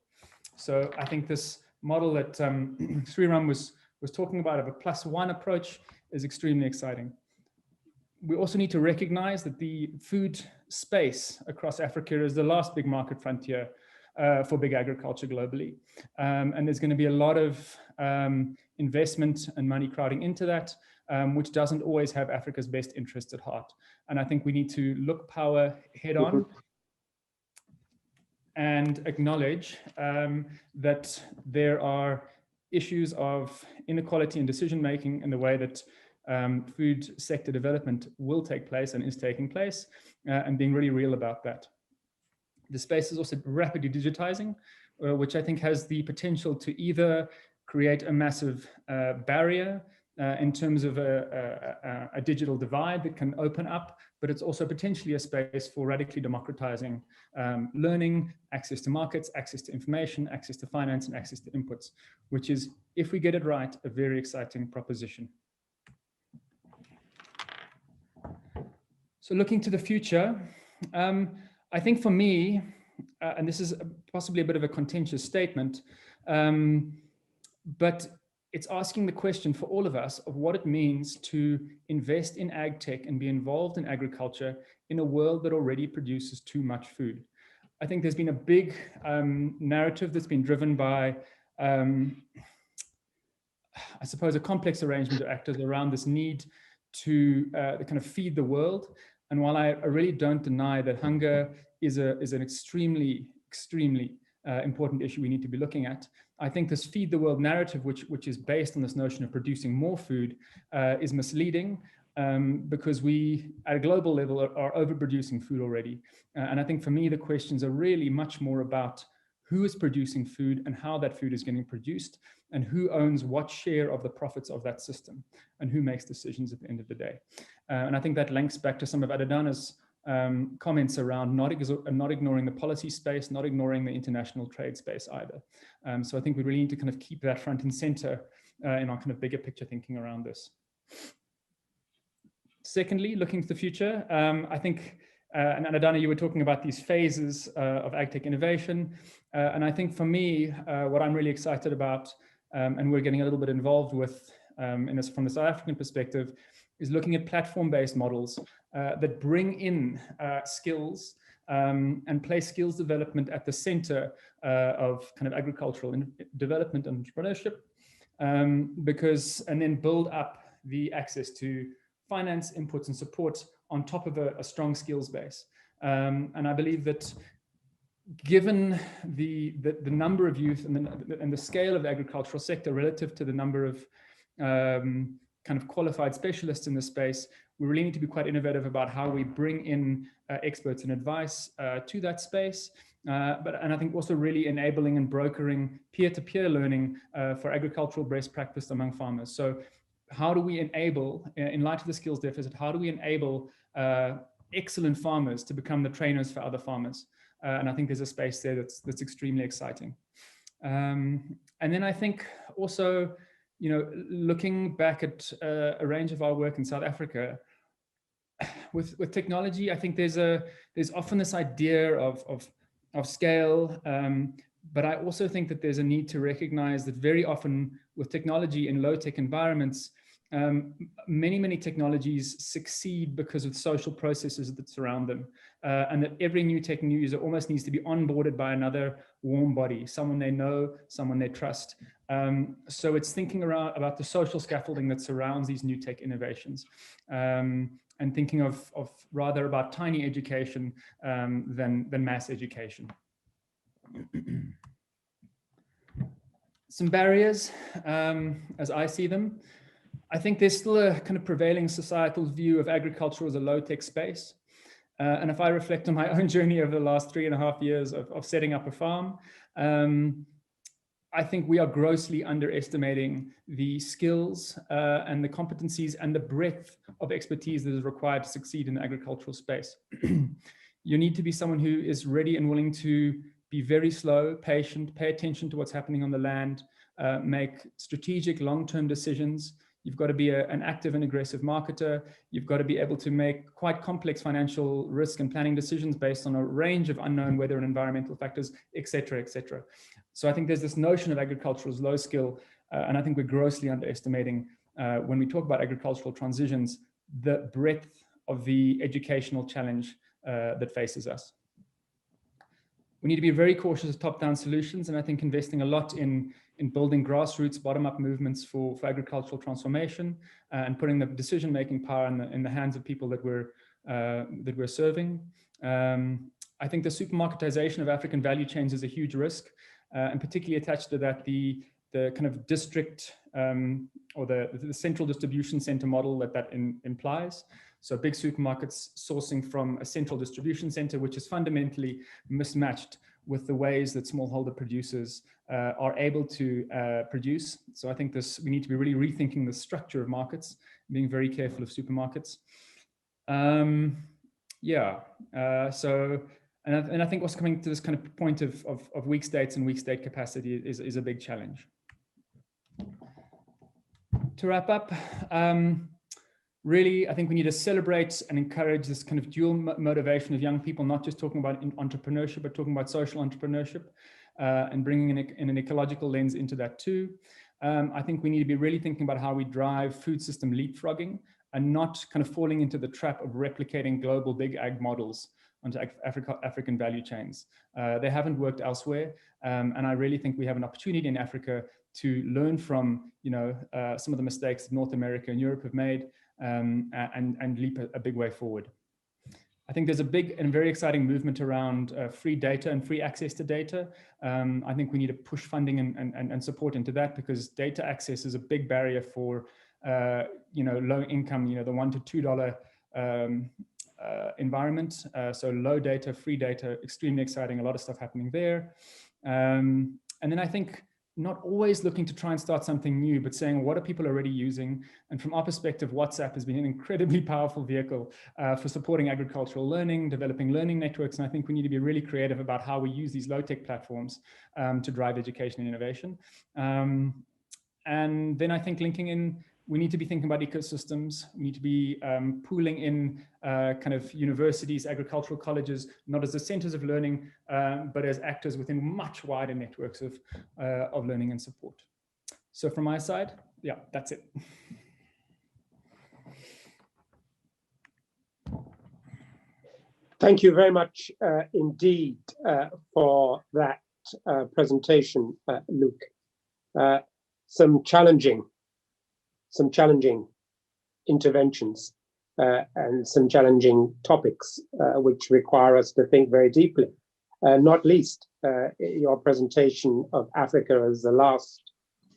So I think this model that Sriram was talking about, of a +1 approach, is extremely exciting. We also need to recognize that the food space across Africa is the last big market frontier. for big agriculture globally. And there's going to be a lot of investment and money crowding into that, which doesn't always have Africa's best interests at heart. And I think we need to look power head on and acknowledge that there are issues of inequality in decision-making in the way that food sector development will take place and is taking place, and being really real about that. The space is also rapidly digitizing, which I think has the potential to either create a massive barrier in terms of a digital divide that can open up, but it's also potentially a space for radically democratizing learning, access to markets, access to information, access to finance, and access to inputs, which is, if we get it right, a very exciting proposition. So looking to the future, I think for me, and this is possibly a bit of a contentious statement, but it's asking the question for all of us of what it means to invest in ag tech and be involved in agriculture in a world that already produces too much food. I think there's been a big narrative that's been driven by, I suppose, a complex arrangement of actors around this need to kind of feed the world. And while I really don't deny that hunger is an extremely important issue we need to be looking at, I think this feed the world narrative, which is based on this notion of producing more food, is misleading, because we, at a global level, are overproducing food already. And I think for me, the questions are really much more about who is producing food and how that food is getting produced, and who owns what share of the profits of that system, and who makes decisions at the end of the day. And I think that links back to some of Adedana's comments around not ignoring the policy space, not ignoring the international trade space either. So I think we really need to kind of keep that front and center in our kind of bigger picture thinking around this. Secondly, looking to the future, I think, and Adedana, you were talking about these phases of agtech innovation. And I think for me, what I'm really excited about, and we're getting a little bit involved with from the South African perspective, is looking at platform-based models that bring in skills and place skills development at the center of kind of agricultural development and entrepreneurship, and then build up the access to finance, inputs, and support on top of a strong skills base. And I believe that given the number of youth and the scale of the agricultural sector relative to the number of kind of qualified specialists in the space, we really need to be quite innovative about how we bring in experts and advice to that space. And I think also really enabling and brokering peer-to-peer learning for agricultural best practice among farmers. So how do we enable, in light of the skills deficit, how do we enable excellent farmers to become the trainers for other farmers? And I think there's a space there that's extremely exciting. And then I think also, looking back at a range of our work in South Africa, with technology, I think there's often this idea of scale, but I also think that there's a need to recognize that very often with technology in low-tech environments, many technologies succeed because of social processes that surround them, and that every new tech user almost needs to be onboarded by another warm body, someone they know, someone they trust. So it's thinking about the social scaffolding that surrounds these new tech innovations, and thinking of rather about tiny education than mass education. Some barriers, as I see them. I think there's still a kind of prevailing societal view of agriculture as a low-tech space. And if I reflect on my own journey over the last 3.5 years of setting up a farm, I think we are grossly underestimating the skills and the competencies and the breadth of expertise that is required to succeed in the agricultural space. You need to be someone who is ready and willing to be very slow, patient, pay attention to what's happening on the land, make strategic long-term decisions. You've got to be an active and aggressive marketer. You've got to be able to make quite complex financial risk and planning decisions based on a range of unknown weather and environmental factors, et cetera, et cetera. So I think there's this notion of agriculture as low skill, and I think we're grossly underestimating, when we talk about agricultural transitions, the breadth of the educational challenge that faces us. We need to be very cautious of top-down solutions, and I think investing a lot in building grassroots, bottom-up movements for agricultural transformation, and putting the decision-making power in the hands of people that we're serving. I think the supermarketization of African value chains is a huge risk, and particularly attached to that, the kind of district or the central distribution center model that implies. So big supermarkets sourcing from a central distribution center, which is fundamentally mismatched with the ways that smallholder producers are able to produce. So I think we need to be really rethinking the structure of markets, being very careful of supermarkets. And I think also coming to this kind of point of weak states and weak state capacity is a big challenge. To wrap up, really, I think we need to celebrate and encourage this kind of dual motivation of young people, not just talking about entrepreneurship, but talking about social entrepreneurship and bringing in an ecological lens into that too. I think we need to be really thinking about how we drive food system leapfrogging and not kind of falling into the trap of replicating global big ag models onto African value chains. They haven't worked elsewhere. And I really think we have an opportunity in Africa to learn from, some of the mistakes that North America and Europe have made and leap a big way forward. I think there's a big and very exciting movement around free data and free access to data. I think we need to push funding and support into that, because data access is a big barrier for low income, the $1 to $2 environment. So low data, free data, extremely exciting, a lot of stuff happening there. And then I think not always looking to try and start something new, but saying, what are people already using? And from our perspective, WhatsApp has been an incredibly powerful vehicle for supporting agricultural learning, developing learning networks. And I think we need to be really creative about how we use these low-tech platforms to drive education and innovation. And then I think linking in, we need to be thinking about ecosystems. We need to be pooling in kind of universities, agricultural colleges, not as the centers of learning, but as actors within much wider networks of learning and support. So from my side, yeah, that's it. Thank you very much indeed for that presentation, Luke. Some challenging interventions and some challenging topics which require us to think very deeply, not least your presentation of Africa as the last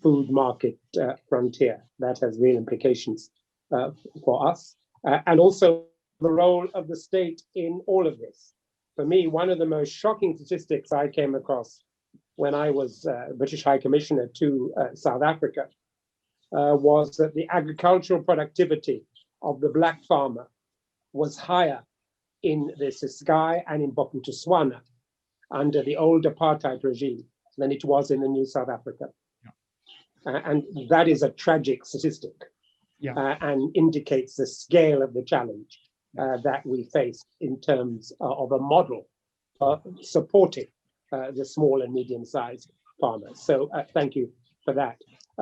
food market frontier. That has real implications for us, and also the role of the state in all of this. For me, one of the most shocking statistics I came across when I was British High Commissioner to South Africa was that the agricultural productivity of the black farmer was higher in the Ciskei and in Bophuthatswana under the old apartheid regime than it was in the new South Africa. Yeah. And that is a tragic statistic, and indicates the scale of the challenge that we face in terms of a model supporting the small and medium-sized farmers. So thank you for that.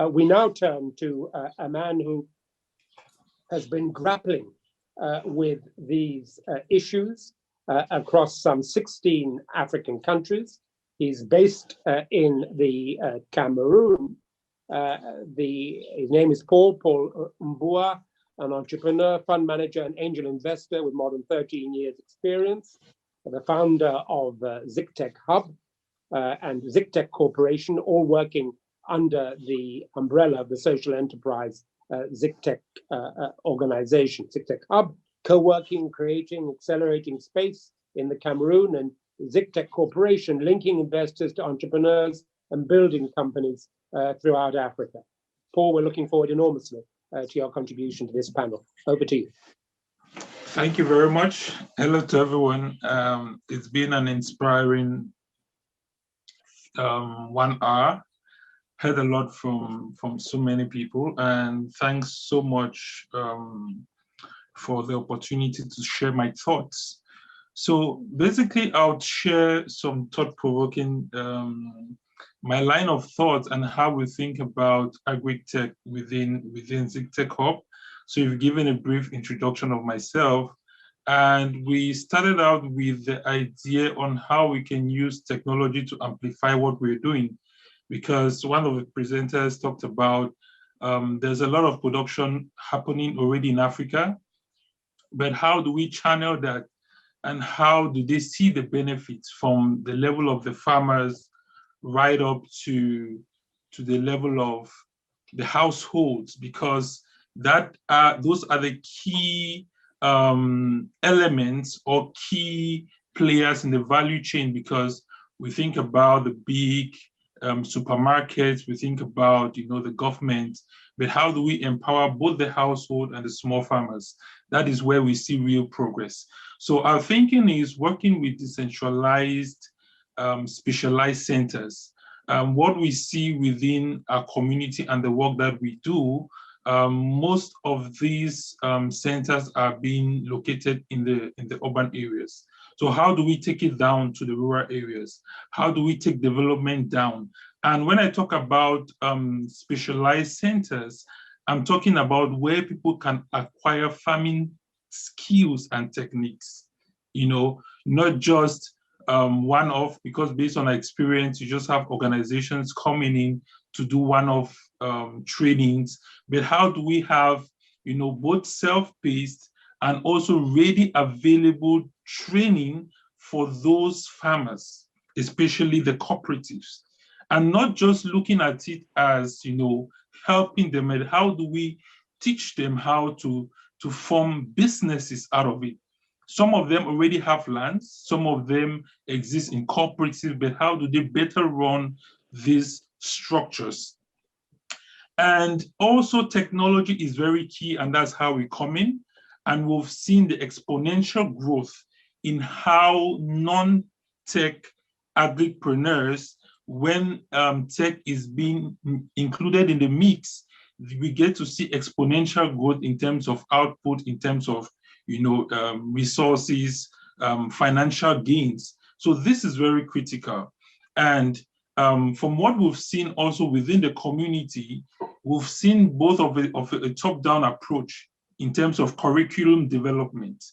We now turn to a man who has been grappling with these issues across some 16 African countries. He's based in the Cameroon. His name is Paul Mbua, an entrepreneur, fund manager, and angel investor with more than 13 years experience, the founder of ZigTech Hub and ZigTech Corporation, all working under the umbrella of the social enterprise ZigTech organization. ZigTech Hub, co-working, creating, accelerating space in the Cameroon, and ZigTech Corporation, linking investors to entrepreneurs and building companies throughout Africa. Paul, we're looking forward enormously to your contribution to this panel. Over to you. Thank you very much. Hello to everyone. It's been an inspiring 1 hour. Heard a lot from so many people, and thanks so much for the opportunity to share my thoughts. So basically, I'll share some thought-provoking, my line of thought and how we think about AgriTech within ZigTech Hub. So you've given a brief introduction of myself, And we started out with the idea on how we can use technology to amplify what we're doing. Because one of the presenters talked about there's a lot of production happening already in Africa, but how do we channel that, and how do they see the benefits from the level of the farmers right up to the level of the households? Because those are the key elements or key players in the value chain, because we think about the big supermarkets, we think about the government, but how do we empower both the household and the small farmers? That is where we see real progress. So our thinking is working with decentralized, specialized centers. What we see within our community and the work that we do, most of these centers are being located in the urban areas. So how do we take it down to the rural areas? How do we take development down? And when I talk about specialized centers, I'm talking about where people can acquire farming skills and techniques, not just one-off, because based on our experience, you just have organizations coming in to do one-off trainings. But how do we have, both self-paced and also ready available training for those farmers, especially the cooperatives, and not just looking at it as, helping them, and how do we teach them how to form businesses out of it? Some of them already have lands, some of them exist in cooperatives, but how do they better run these structures? And also technology is very key, and that's how we come in. And we've seen the exponential growth in how non-tech agripreneurs, when tech is being included in the mix, we get to see exponential growth in terms of output, in terms of resources, financial gains. So this is very critical. And from what we've seen also within the community, we've seen both of a top-down approach in terms of curriculum development.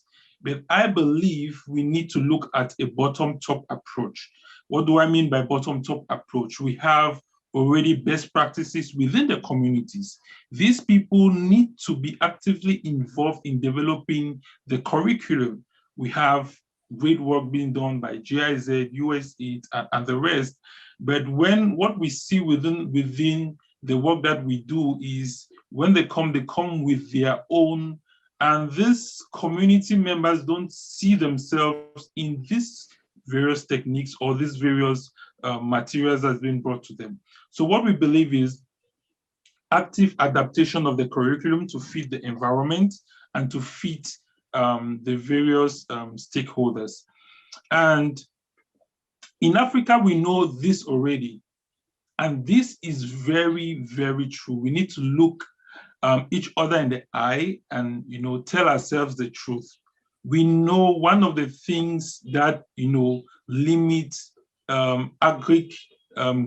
But I believe we need to look at a bottom-top approach. What do I mean by bottom-top approach? We have already best practices within the communities. These people need to be actively involved in developing the curriculum. We have great work being done by GIZ, USAID, and the rest. But what we see within the work that we do is when they come with their own, and these community members don't see themselves in these various techniques or these various materials that's been brought to them. So what we believe is active adaptation of the curriculum to fit the environment and to fit the various stakeholders. And in Africa, we know this already. And this is very, very true. We need to look each other in the eye and tell ourselves the truth. We know one of the things that limits agri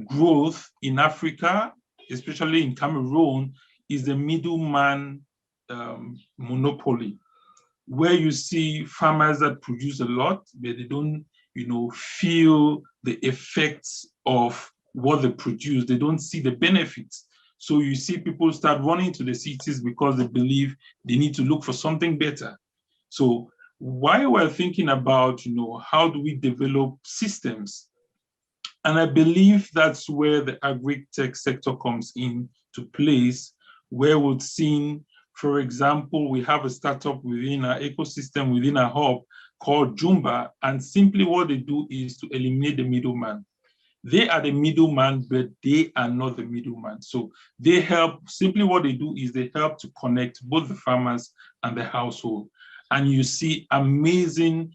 growth in Africa, especially in Cameroon, is the middleman monopoly, where you see farmers that produce a lot, but they don't feel the effects of what they produce. They don't see the benefits. So you see people start running to the cities because they believe they need to look for something better. So while we're thinking about, how do we develop systems? And I believe that's where the agri-tech sector comes into place, where we've seen, for example, we have a startup within our ecosystem, within our hub called Jumba, and simply what they do is to eliminate the middleman. They are the middleman, but they are not the middleman. So they help, simply what they do is they help to connect both the farmers and the household. And you see amazing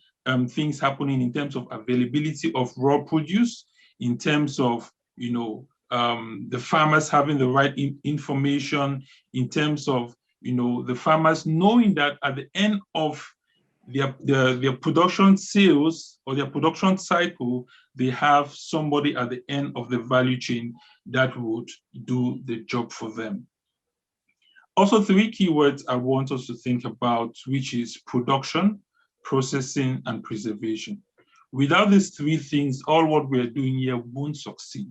things happening in terms of availability of raw produce, in terms of, the farmers having the right information, in terms of, the farmers knowing that at the end of their production sales or their production cycle, they have somebody at the end of the value chain that would do the job for them. Also, 3 keywords I want us to think about, which is production, processing, and preservation. Without these three things, all what we're doing here won't succeed.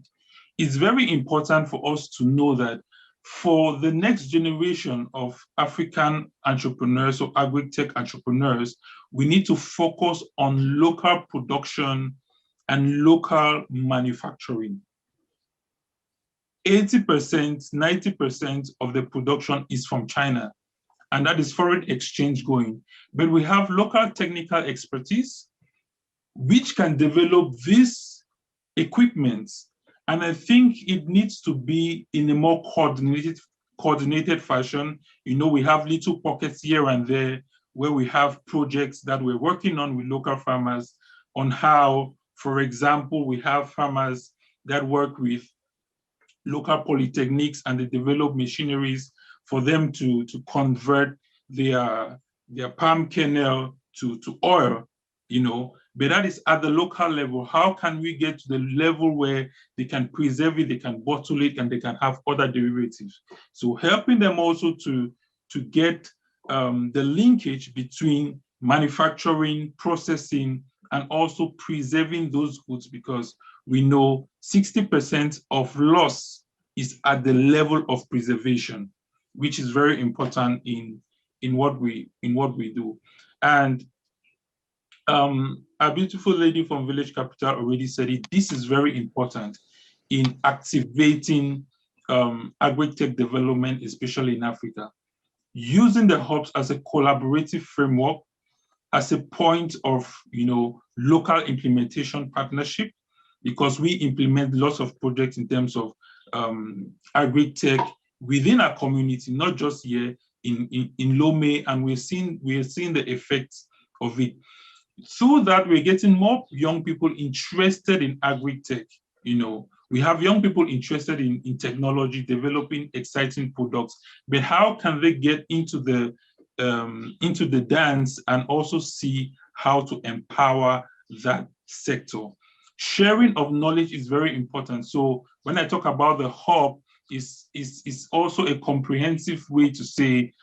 It's very important for us to know that for the next generation of African entrepreneurs or agri-tech entrepreneurs, we need to focus on local production and local manufacturing. 80%, 90% of the production is from China, and that is foreign exchange going. But we have local technical expertise which can develop this equipment. And I think it needs to be in a more coordinated fashion. You know, we have little pockets here and there where we have projects that we're working on with local farmers on how, for example, we have farmers that work with local polytechnics and they develop machineries for them to convert their palm kernel to oil, you know. But that is at the local level. How can we get to the level where they can preserve it, they can bottle it, and they can have other derivatives? So helping them also to get the linkage between manufacturing, processing, and also preserving those goods, because we know 60% of loss is at the level of preservation, which is very important in what we do. And a beautiful lady from Village Capital already said it. This is very important in activating agri-tech development, especially in Africa. Using the hubs as a collaborative framework, as a point of, you know, local implementation partnership, because we implement lots of projects in terms of agri-tech within our community, not just here in Lome, and we're seeing the effects of it. So that we're getting more young people interested in agri-tech. You know, we have young people interested in technology, developing exciting products, but how can they get into the dance and also see how to empower that sector? Sharing of knowledge is very important. So when I talk about the hub, is also a comprehensive way to say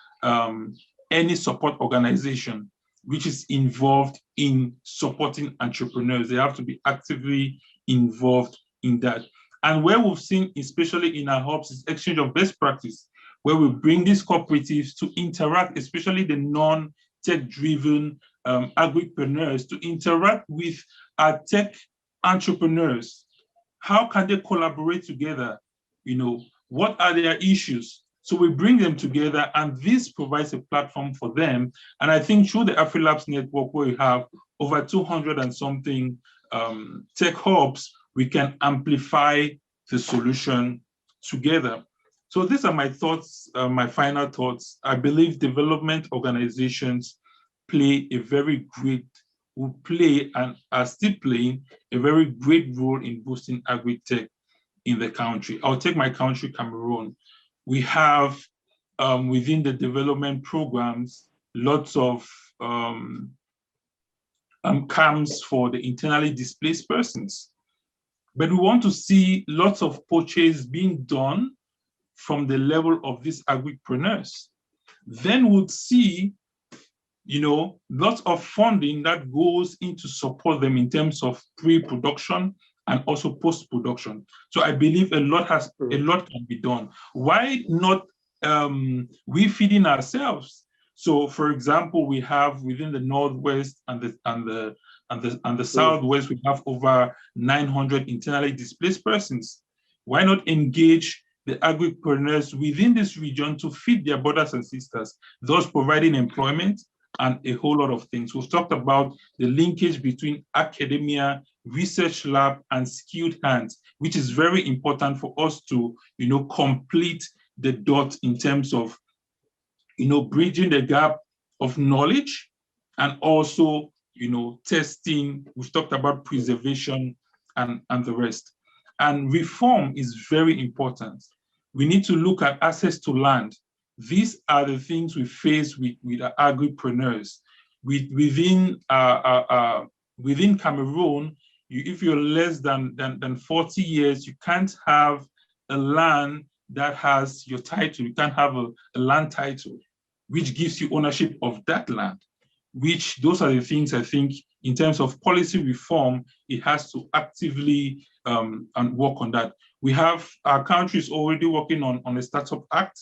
any support organization which is involved in supporting entrepreneurs. They have to be actively involved in that. And where we've seen, especially in our hubs, is exchange of best practice, where we bring these cooperatives to interact, especially the non-tech-driven agripreneurs, to interact with our tech entrepreneurs. How can they collaborate together? You know, what are their issues? So we bring them together, and this provides a platform for them. And I think through the AfriLabs network, where we have over 200 and something tech hubs, we can amplify the solution together. So these are my thoughts, my final thoughts. I believe development organizations will play and are still playing a very great role in boosting agri-tech in the country. I'll take my country, Cameroon. We have within the development programs, lots of camps for the internally displaced persons. But we want to see lots of purchase being done from the level of these agripreneurs. Then we'll see, you know, lots of funding that goes into support them in terms of pre-production and also post-production. So I believe a lot can be done. Why not we feeding ourselves? So, for example, we have within the Northwest and the Southwest, we have over 900 internally displaced persons. Why not engage the agripreneurs within this region to feed their brothers and sisters, thus providing employment and a whole lot of things. We've talked about the linkage between academia, research lab, and skilled hands, which is very important for us to, you know, complete the dot in terms of, you know, bridging the gap of knowledge and also, you know, testing. We've talked about preservation and the rest. And reform is very important. We need to look at access to land. These are the things we face with our agripreneurs. Within Cameroon, if you're less than 40 years, you can't have a land that has your title. You can't have a land title, which gives you ownership of that land. which those are the things I think in terms of policy reform, it has to actively and work on that. We have, our country is already working on a Startup Act,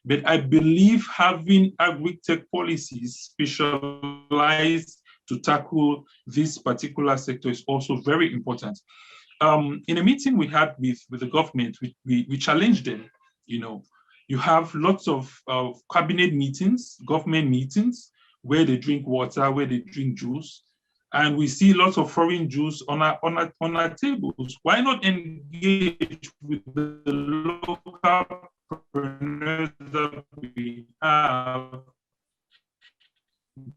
but I believe having AgriTech policies specialized to tackle this particular sector is also very important. In a meeting we had with the government, we challenged them. You have lots of cabinet meetings, government meetings, where they drink water, where they drink juice, and we see lots of foreign juice on our tables. Why not engage with the local entrepreneurs that we have,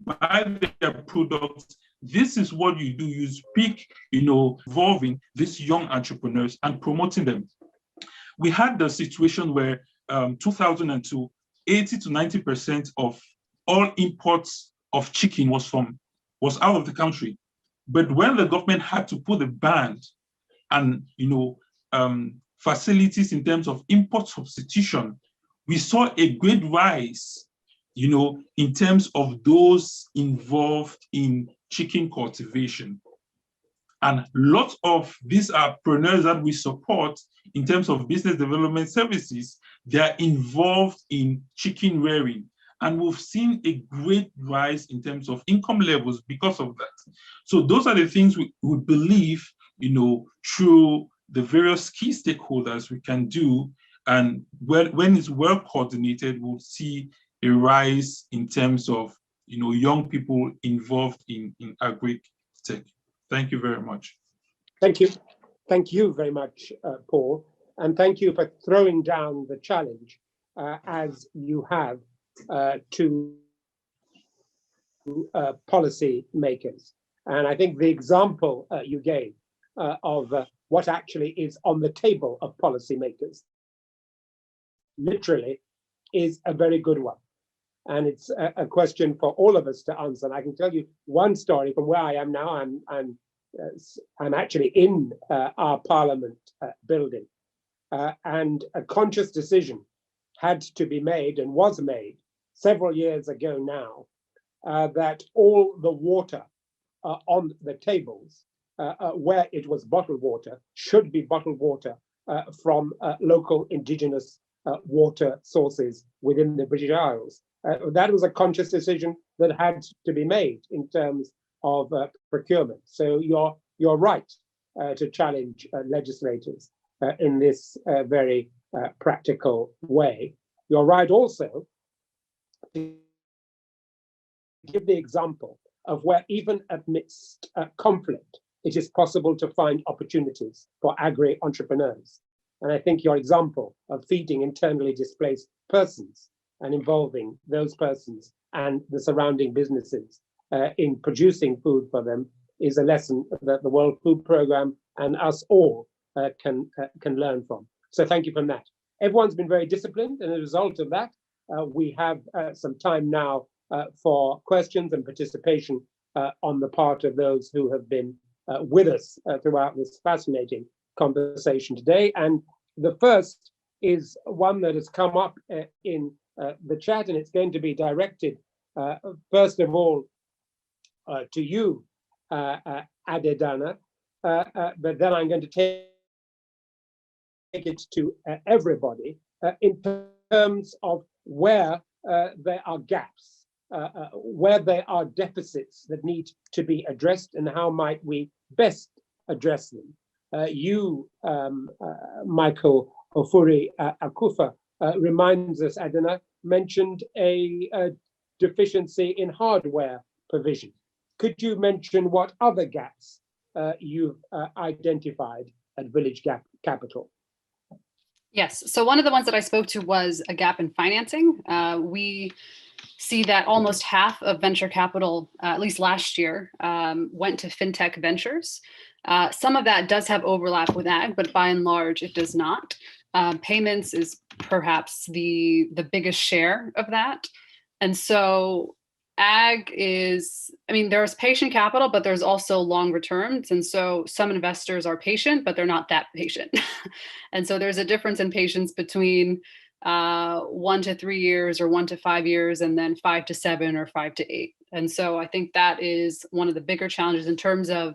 buy their products? This is what you do. You speak, involving these young entrepreneurs and promoting them. We had the situation where 2002, 80 to 90% of all imports of chicken was out of the country. But when the government had to put a ban and facilities in terms of import substitution, we saw a great rise, in terms of those involved in chicken cultivation. And lots of these entrepreneurs that we support in terms of business development services, they are involved in chicken rearing. And we've seen a great rise in terms of income levels because of that. So those are the things we believe, through the various key stakeholders we can do. And when it's well coordinated, we'll see a rise in terms of, young people involved in AgriTech. Thank you very much. Thank you. Thank you very much, Paul. And thank you for throwing down the challenge as you have to policy makers. And I think the example you gave of what actually is on the table of policy makers literally is a very good one. And it's a question for all of us to answer. And I can tell you one story from where I am now. I'm actually in our Parliament building, and a conscious decision had to be made and was made several years ago now, that all the water on the tables, where it was bottled water, should be bottled water from local indigenous water sources within the British Isles. That was a conscious decision that had to be made in terms of procurement. So you're right to challenge legislators in this very practical way. You're right also to give the example of where even amidst conflict, it is possible to find opportunities for agri-entrepreneurs. And I think your example of feeding internally displaced persons and involving those persons and the surrounding businesses in producing food for them is a lesson that the World Food Programme and us all can learn from. So thank you for that. Everyone's been very disciplined, and as a result of that, we have some time now for questions and participation on the part of those who have been with us throughout this fascinating conversation today. And the first is one that has come up in the chat, and it's going to be directed first of all to you, Adedana, but then I'm going to take it to everybody in terms of where there are gaps, where there are deficits that need to be addressed, and how might we best address them. You, Michael Ofuri Akufa, reminds us, Adana, mentioned a deficiency in hardware provision. Could you mention what other gaps you've identified at Village Capital? Yes, so one of the ones that I spoke to was a gap in financing. We see that almost half of venture capital, at least last year, went to fintech ventures. Some of that does have overlap with ag, but by and large, it does not. Payments is perhaps the biggest share of that. And so ag is, there's patient capital, but there's also long returns. And so some investors are patient, but they're not that patient. And so there's a difference in patience between 1 to 3 years or 1 to 5 years, and then 5 to 7 or 5 to 8. And so I think that is one of the bigger challenges in terms of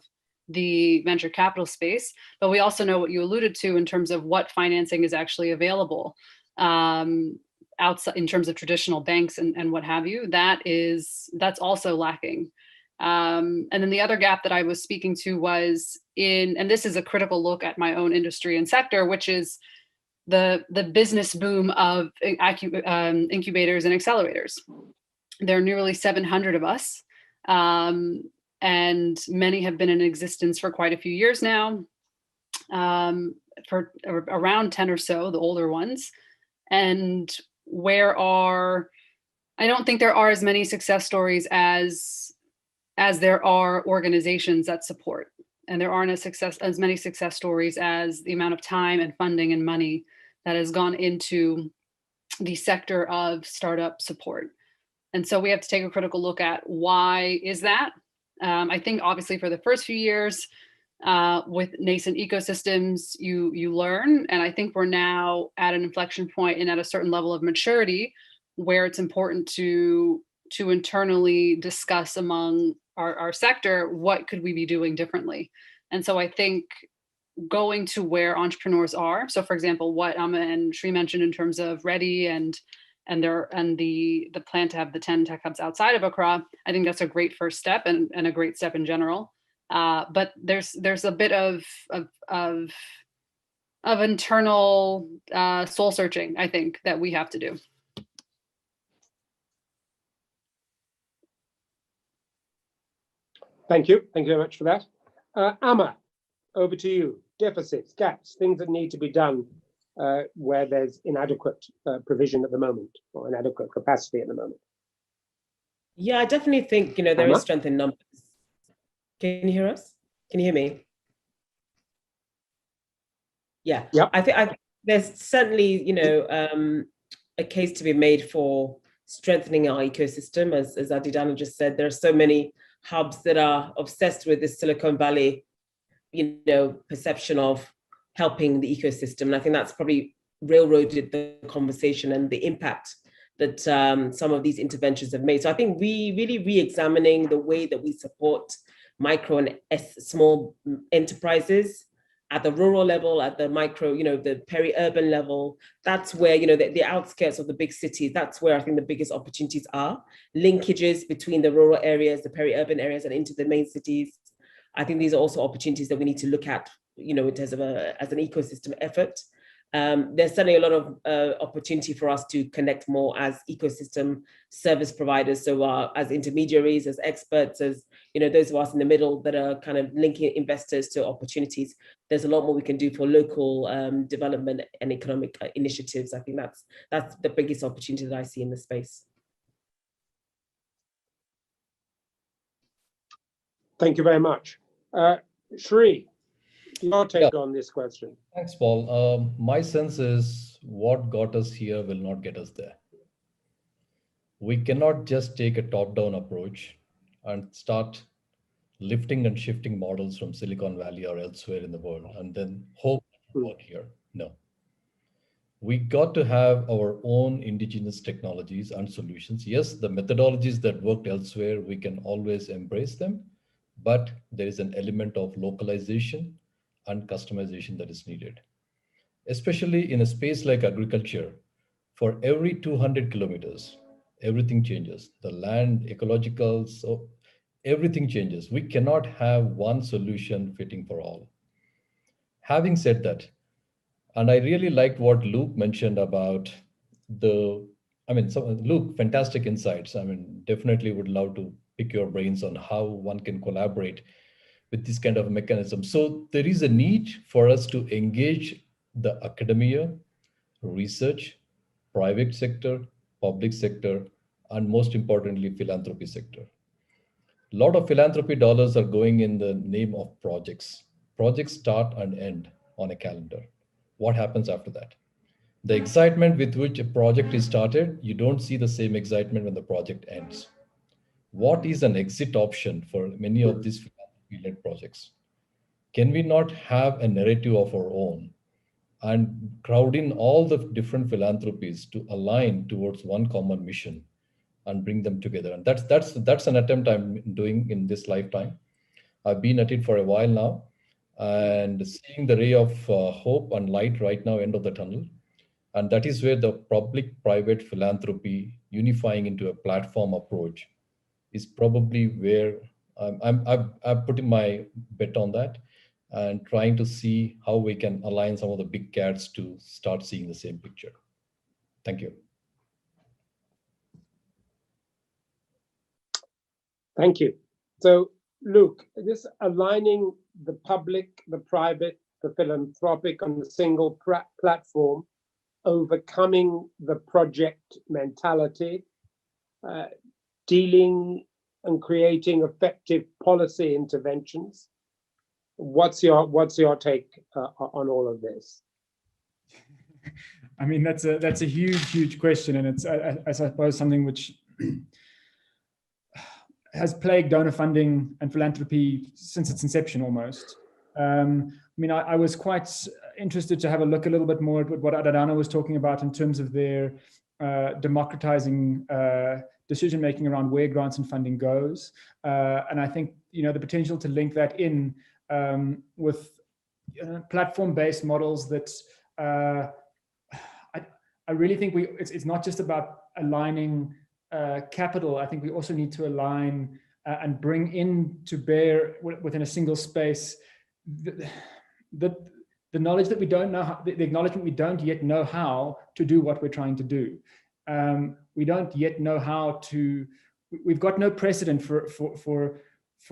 the venture capital space. But we also know what you alluded to in terms of what financing is actually available outside in terms of traditional banks and what have you. That's also lacking. And then the other gap that I was speaking to was and this is a critical look at my own industry and sector, which is the business boom of incubators and accelerators. There are nearly 700 of us, and many have been in existence for quite a few years now, for around 10 or so, the older ones. And I don't think there are as many success stories as there are organizations that support. And there aren't as many success stories as the amount of time and funding and money that has gone into the sector of startup support. And so we have to take a critical look at why is that? I think obviously for the first few years with nascent ecosystems, you learn. And I think we're now at an inflection point and at a certain level of maturity where it's important to internally discuss among our sector, what could we be doing differently? And so I think going to where entrepreneurs are. So for example, what Amma and Shri mentioned in terms of Ready and the plan to have the 10 tech hubs outside of Accra, I think that's a great first step and a great step in general. But there's a bit of internal soul searching, I think, that we have to do. Thank you. Thank you very much for that. Amma, over to you. Deficits, gaps, things that need to be done where there's inadequate provision at the moment or inadequate capacity at the moment. Yeah, I definitely think, there Amma? is strength in numbers. Can you hear us? Can you hear me? Yeah. Yep. I think there's certainly, a case to be made for strengthening our ecosystem. As Adidana just said, there are so many hubs that are obsessed with this Silicon Valley, perception of helping the ecosystem. And I think that's probably railroaded the conversation and the impact that some of these interventions have made. So I think we really re-examining the way that we support micro and small enterprises at the rural level, at the micro, the peri-urban level. That's where, the outskirts of the big cities, that's where I think the biggest opportunities are. Linkages between the rural areas, the peri-urban areas, and into the main cities. I think these are also opportunities that we need to look at, in terms of as an ecosystem effort. There's certainly a lot of opportunity for us to connect more as ecosystem service providers. So as intermediaries, as experts, as those of us in the middle that are kind of linking investors to opportunities. There's a lot more we can do for local development and economic initiatives. I think that's the biggest opportunity that I see in the space. Thank you very much. Shri, your take on this question. Thanks, Paul. My sense is what got us here will not get us there. We cannot just take a top-down approach and start lifting and shifting models from Silicon Valley or elsewhere in the world and then hope it will work here. No. We got to have our own indigenous technologies and solutions. Yes, the methodologies that worked elsewhere, we can always embrace them, but there is an element of localization and customization that is needed. Especially in a space like agriculture, for every 200 kilometers, everything changes. The land, ecological, so everything changes. We cannot have one solution fitting for all. Having said that, and I really liked what Luke mentioned about Luke, fantastic insights. Definitely would love to pick your brains on how one can collaborate with this kind of mechanism. So there is a need for us to engage the academia, research, private sector, public sector, and most importantly, philanthropy sector. A lot of philanthropy dollars are going in the name of projects. Projects start and end on a calendar. What happens after that? The excitement with which a project is started, you don't see the same excitement when the project ends. What is an exit option for many of these philanthropy-led projects? Can we not have a narrative of our own and crowd in all the different philanthropies to align towards one common mission and bring them together. And that's an attempt I'm doing in this lifetime. I've been at it for a while now, and seeing the ray of hope and light right now, end of the tunnel. And that is where the public-private philanthropy unifying into a platform approach is probably where I'm putting my bet on that, and trying to see how we can align some of the big cats to start seeing the same picture. Thank you. Thank you. So, Luke, this aligning the public, the private, the philanthropic on a single platform, overcoming the project mentality, dealing and creating effective policy interventions. What's your take on all of this? I mean, that's a huge question, and it's I suppose something which has plagued donor funding and philanthropy since its inception almost. I mean, I was quite interested to have a look a little bit more at what Adadana was talking about in terms of their democratizing decision-making around where grants and funding goes. And I think, the potential to link that in with platform-based models that I really think it's not just about aligning capital. I think we also need to align and bring in to bear within a single space the knowledge that we don't know, the acknowledgement we don't yet know how to do what we're trying to do. We don't yet know how to. We've got no precedent for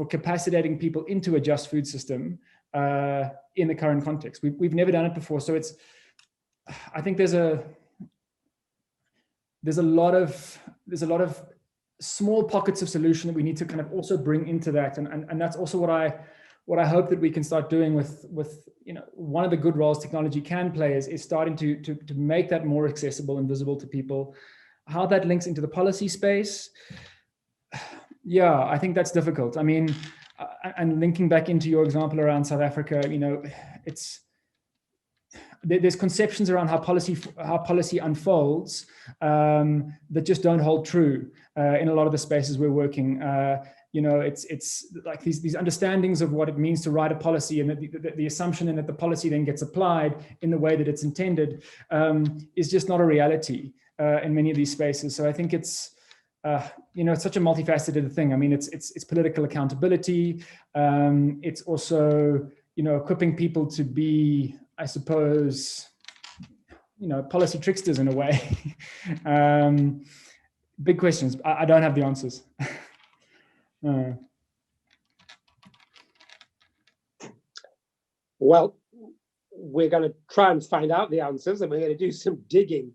capacitating people into a just food system in the current context. We've never done it before, so I think there's a lot of small pockets of solution that we need to kind of also bring into that, and that's also what I hope that we can start doing with one of the good roles technology can play is starting to make that more accessible and visible to people. How that links into the policy space, yeah, I think that's difficult. I mean, and linking back into your example around South Africa, there's conceptions around how policy unfolds that just don't hold true in a lot of the spaces we're working. It's like these understandings of what it means to write a policy, and the assumption in that the policy then gets applied in the way that it's intended is just not a reality in many of these spaces. So I think it's it's such a multifaceted thing. I mean, it's political accountability. It's also equipping people to be, I suppose, policy tricksters in a way. Big questions. I don't have the answers. Well, we're going to try and find out the answers, and we're going to do some digging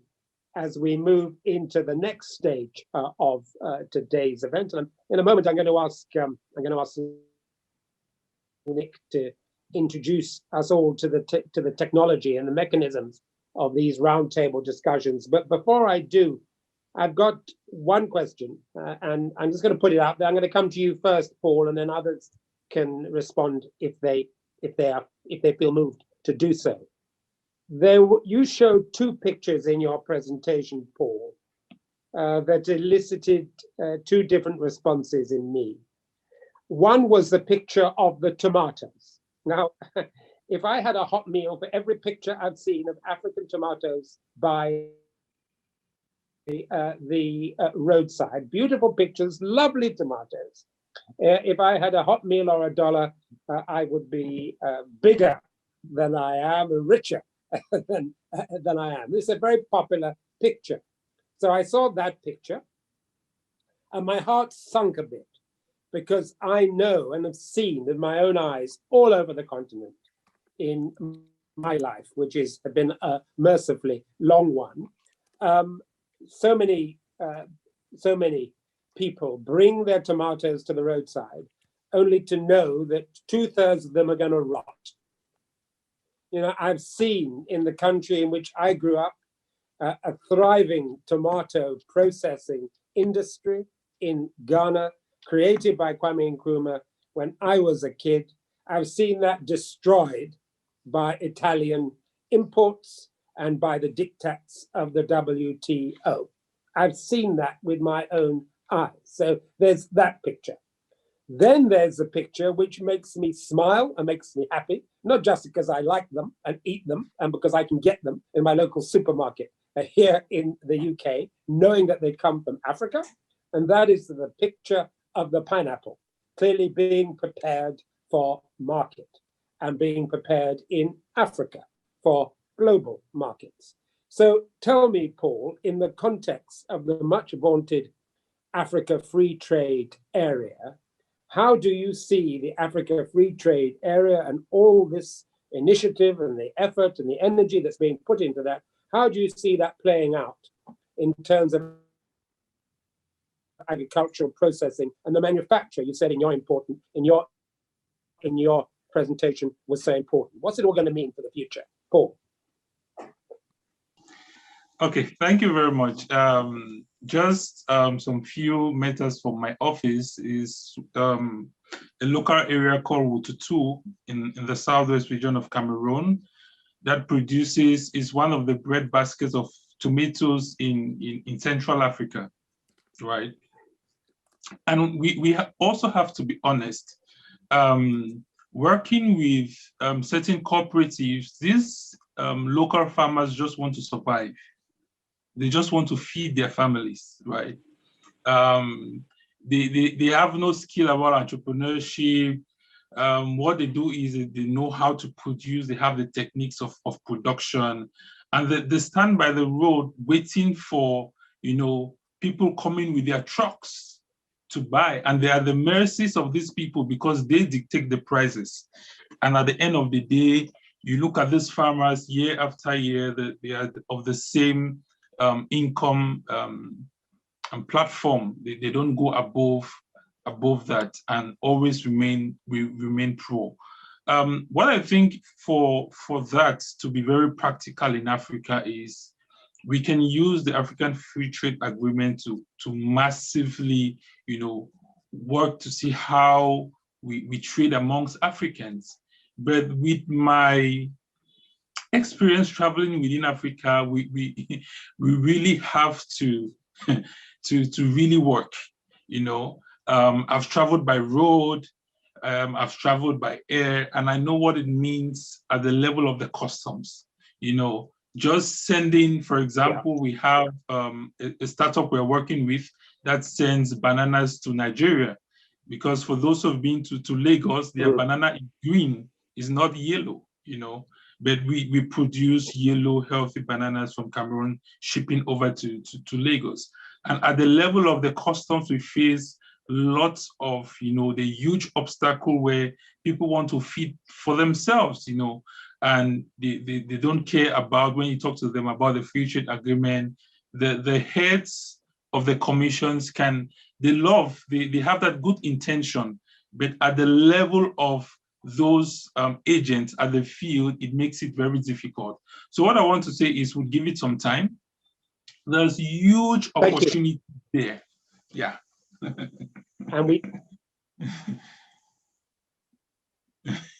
as we move into the next stage of today's event. And in a moment, I'm going to ask Nick to introduce us all to the technology and the mechanisms of these roundtable discussions. But before I do, I've got one question, and I'm just going to put it out there. I'm going to come to you first, Paul, and then others can respond if they feel moved to do so. You showed two pictures in your presentation, Paul, that elicited two different responses in me. One was the picture of the tomatoes. Now, if I had a hot meal for every picture I've seen of African tomatoes by the roadside, beautiful pictures, lovely tomatoes. If I had a hot meal or $1, I would be bigger than I am, and richer than I am. It's a very popular picture. So I saw that picture, and my heart sunk a bit, because I know and have seen with my own eyes all over the continent in my life, which has been a mercifully long one. So many people bring their tomatoes to the roadside only to know that 2/3 of them are going to rot. I've seen in the country in which I grew up a thriving tomato processing industry in Ghana, created by Kwame Nkrumah when I was a kid. I've seen that destroyed by Italian imports and by the diktats of the WTO. I've seen that with my own eyes. So there's that picture. Then there's a picture which makes me smile and makes me happy, not just because I like them and eat them and because I can get them in my local supermarket here in the UK, knowing that they come from Africa. And that is the picture of the pineapple, clearly being prepared for market and being prepared in Africa for global markets. So tell me, Paul, in the context of the much vaunted Africa Free Trade Area, how do you see the Africa Free Trade Area and all this initiative and the effort and the energy that's being put into that? How do you see that playing out in terms of agricultural processing and the manufacture? You said in your presentation was so important. What's it all going to mean for the future, Paul? Okay, thank you very much. Just some few matters from my office is a local area called Wututu in the southwest region of Cameroon that is one of the bread baskets of tomatoes in Central Africa, right? And we also have to be honest. Working with certain cooperatives, these local farmers just want to survive. They just want to feed their families, right? They have no skill about entrepreneurship. What they do is they know how to produce. They have the techniques of production, and they stand by the road waiting for people coming with their trucks to buy, and they are the mercies of these people because they dictate the prices. And at the end of the day, you look at these farmers year after year, they are of the same income and platform. They don't go above that and always remain poor. What I think for that to be very practical in Africa is we can use the African Free Trade Agreement to massively, work to see how we trade amongst Africans. But with my experience traveling within Africa, we really have to really work. I've traveled by road, I've traveled by air, and I know what it means at the level of the customs. Just sending, for example, we have a startup we're working with that sends bananas to Nigeria, because for those who've been to Lagos, their banana is green, is not yellow, but we produce yellow, healthy bananas from Cameroon, shipping over to Lagos. And at the level of the customs, we face lots of, the huge obstacle where people want to feed for themselves, and they don't care about, when you talk to them about the free trade agreement, the heads of the commissions they have that good intention, but at the level of those agents at the field, it makes it very difficult. So what I want to say is we'll give it some time. There's huge opportunity there. Yeah. And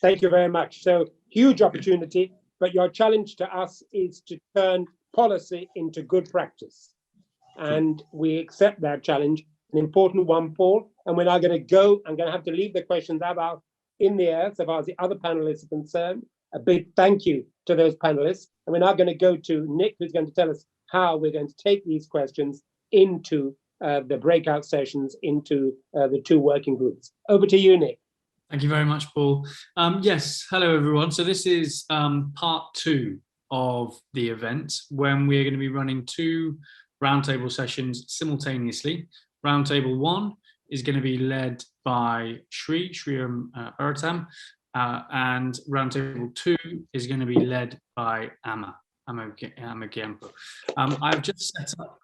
thank you very much. So huge opportunity, but your challenge to us is to turn policy into good practice. And we accept that challenge, an important one, Paul. And we're now going to go, I'm going to have to leave the questions about in the air, so far as the other panelists are concerned. A big thank you to those panelists. And we're now going to go to Nick, who's going to tell us how we're going to take these questions into the breakout sessions, into the two working groups. Over to you, Nick. Thank you very much, Paul. Yes, hello everyone. So this is part 2 of the event, when we're going to be running 2 roundtable sessions simultaneously. Roundtable 1 is going to be led by Sriram Bharatam, and roundtable 2 is going to be led by Amma Gyampo. I've just set up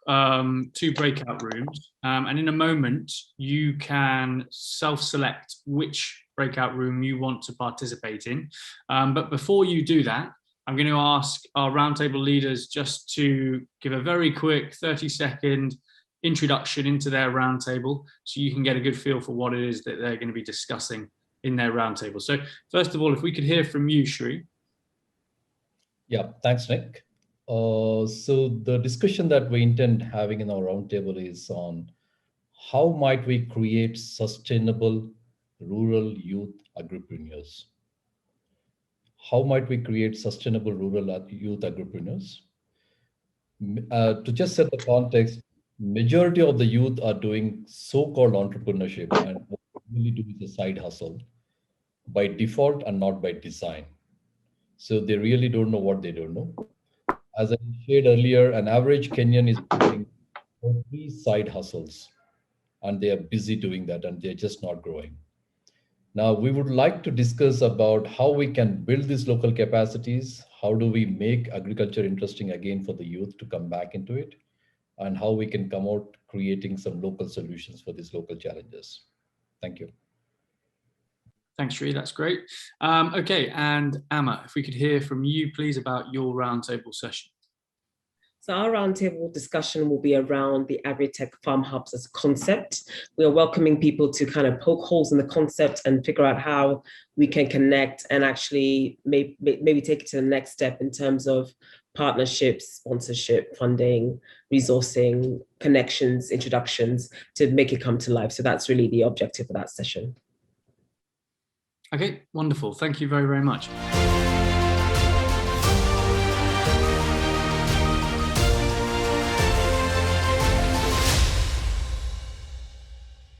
2 breakout rooms, and in a moment you can self-select which breakout room you want to participate in. But before you do that, I'm going to ask our roundtable leaders just to give a very quick 30-second introduction into their roundtable, so you can get a good feel for what it is that they're going to be discussing in their roundtable. So first of all, if we could hear from you, Shri. Yeah, thanks, Nick. So the discussion that we intend having in our roundtable is on how might we create sustainable rural youth agripreneurs? How might we create sustainable rural youth agripreneurs? To just set the context, majority of the youth are doing so-called entrepreneurship, and what they really do is a side hustle by default and not by design. So they really don't know what they don't know. As I shared earlier, an average Kenyan is doing 3 side hustles, and they are busy doing that, and they're just not growing. Now, we would like to discuss about how we can build these local capacities. How do we make agriculture interesting again for the youth to come back into it? And how we can come out creating some local solutions for these local challenges. Thank you. Thanks, Sri. That's great. Okay, and Amma, if we could hear from you, please, about your roundtable session. So our roundtable discussion will be around the AgriTech FarmHubs as a concept. We are welcoming people to kind of poke holes in the concept and figure out how we can connect and actually maybe take it to the next step in terms of partnerships, sponsorship, funding, resourcing, connections, introductions to make it come to life. So that's really the objective of that session. Okay, wonderful. Thank you very, very much.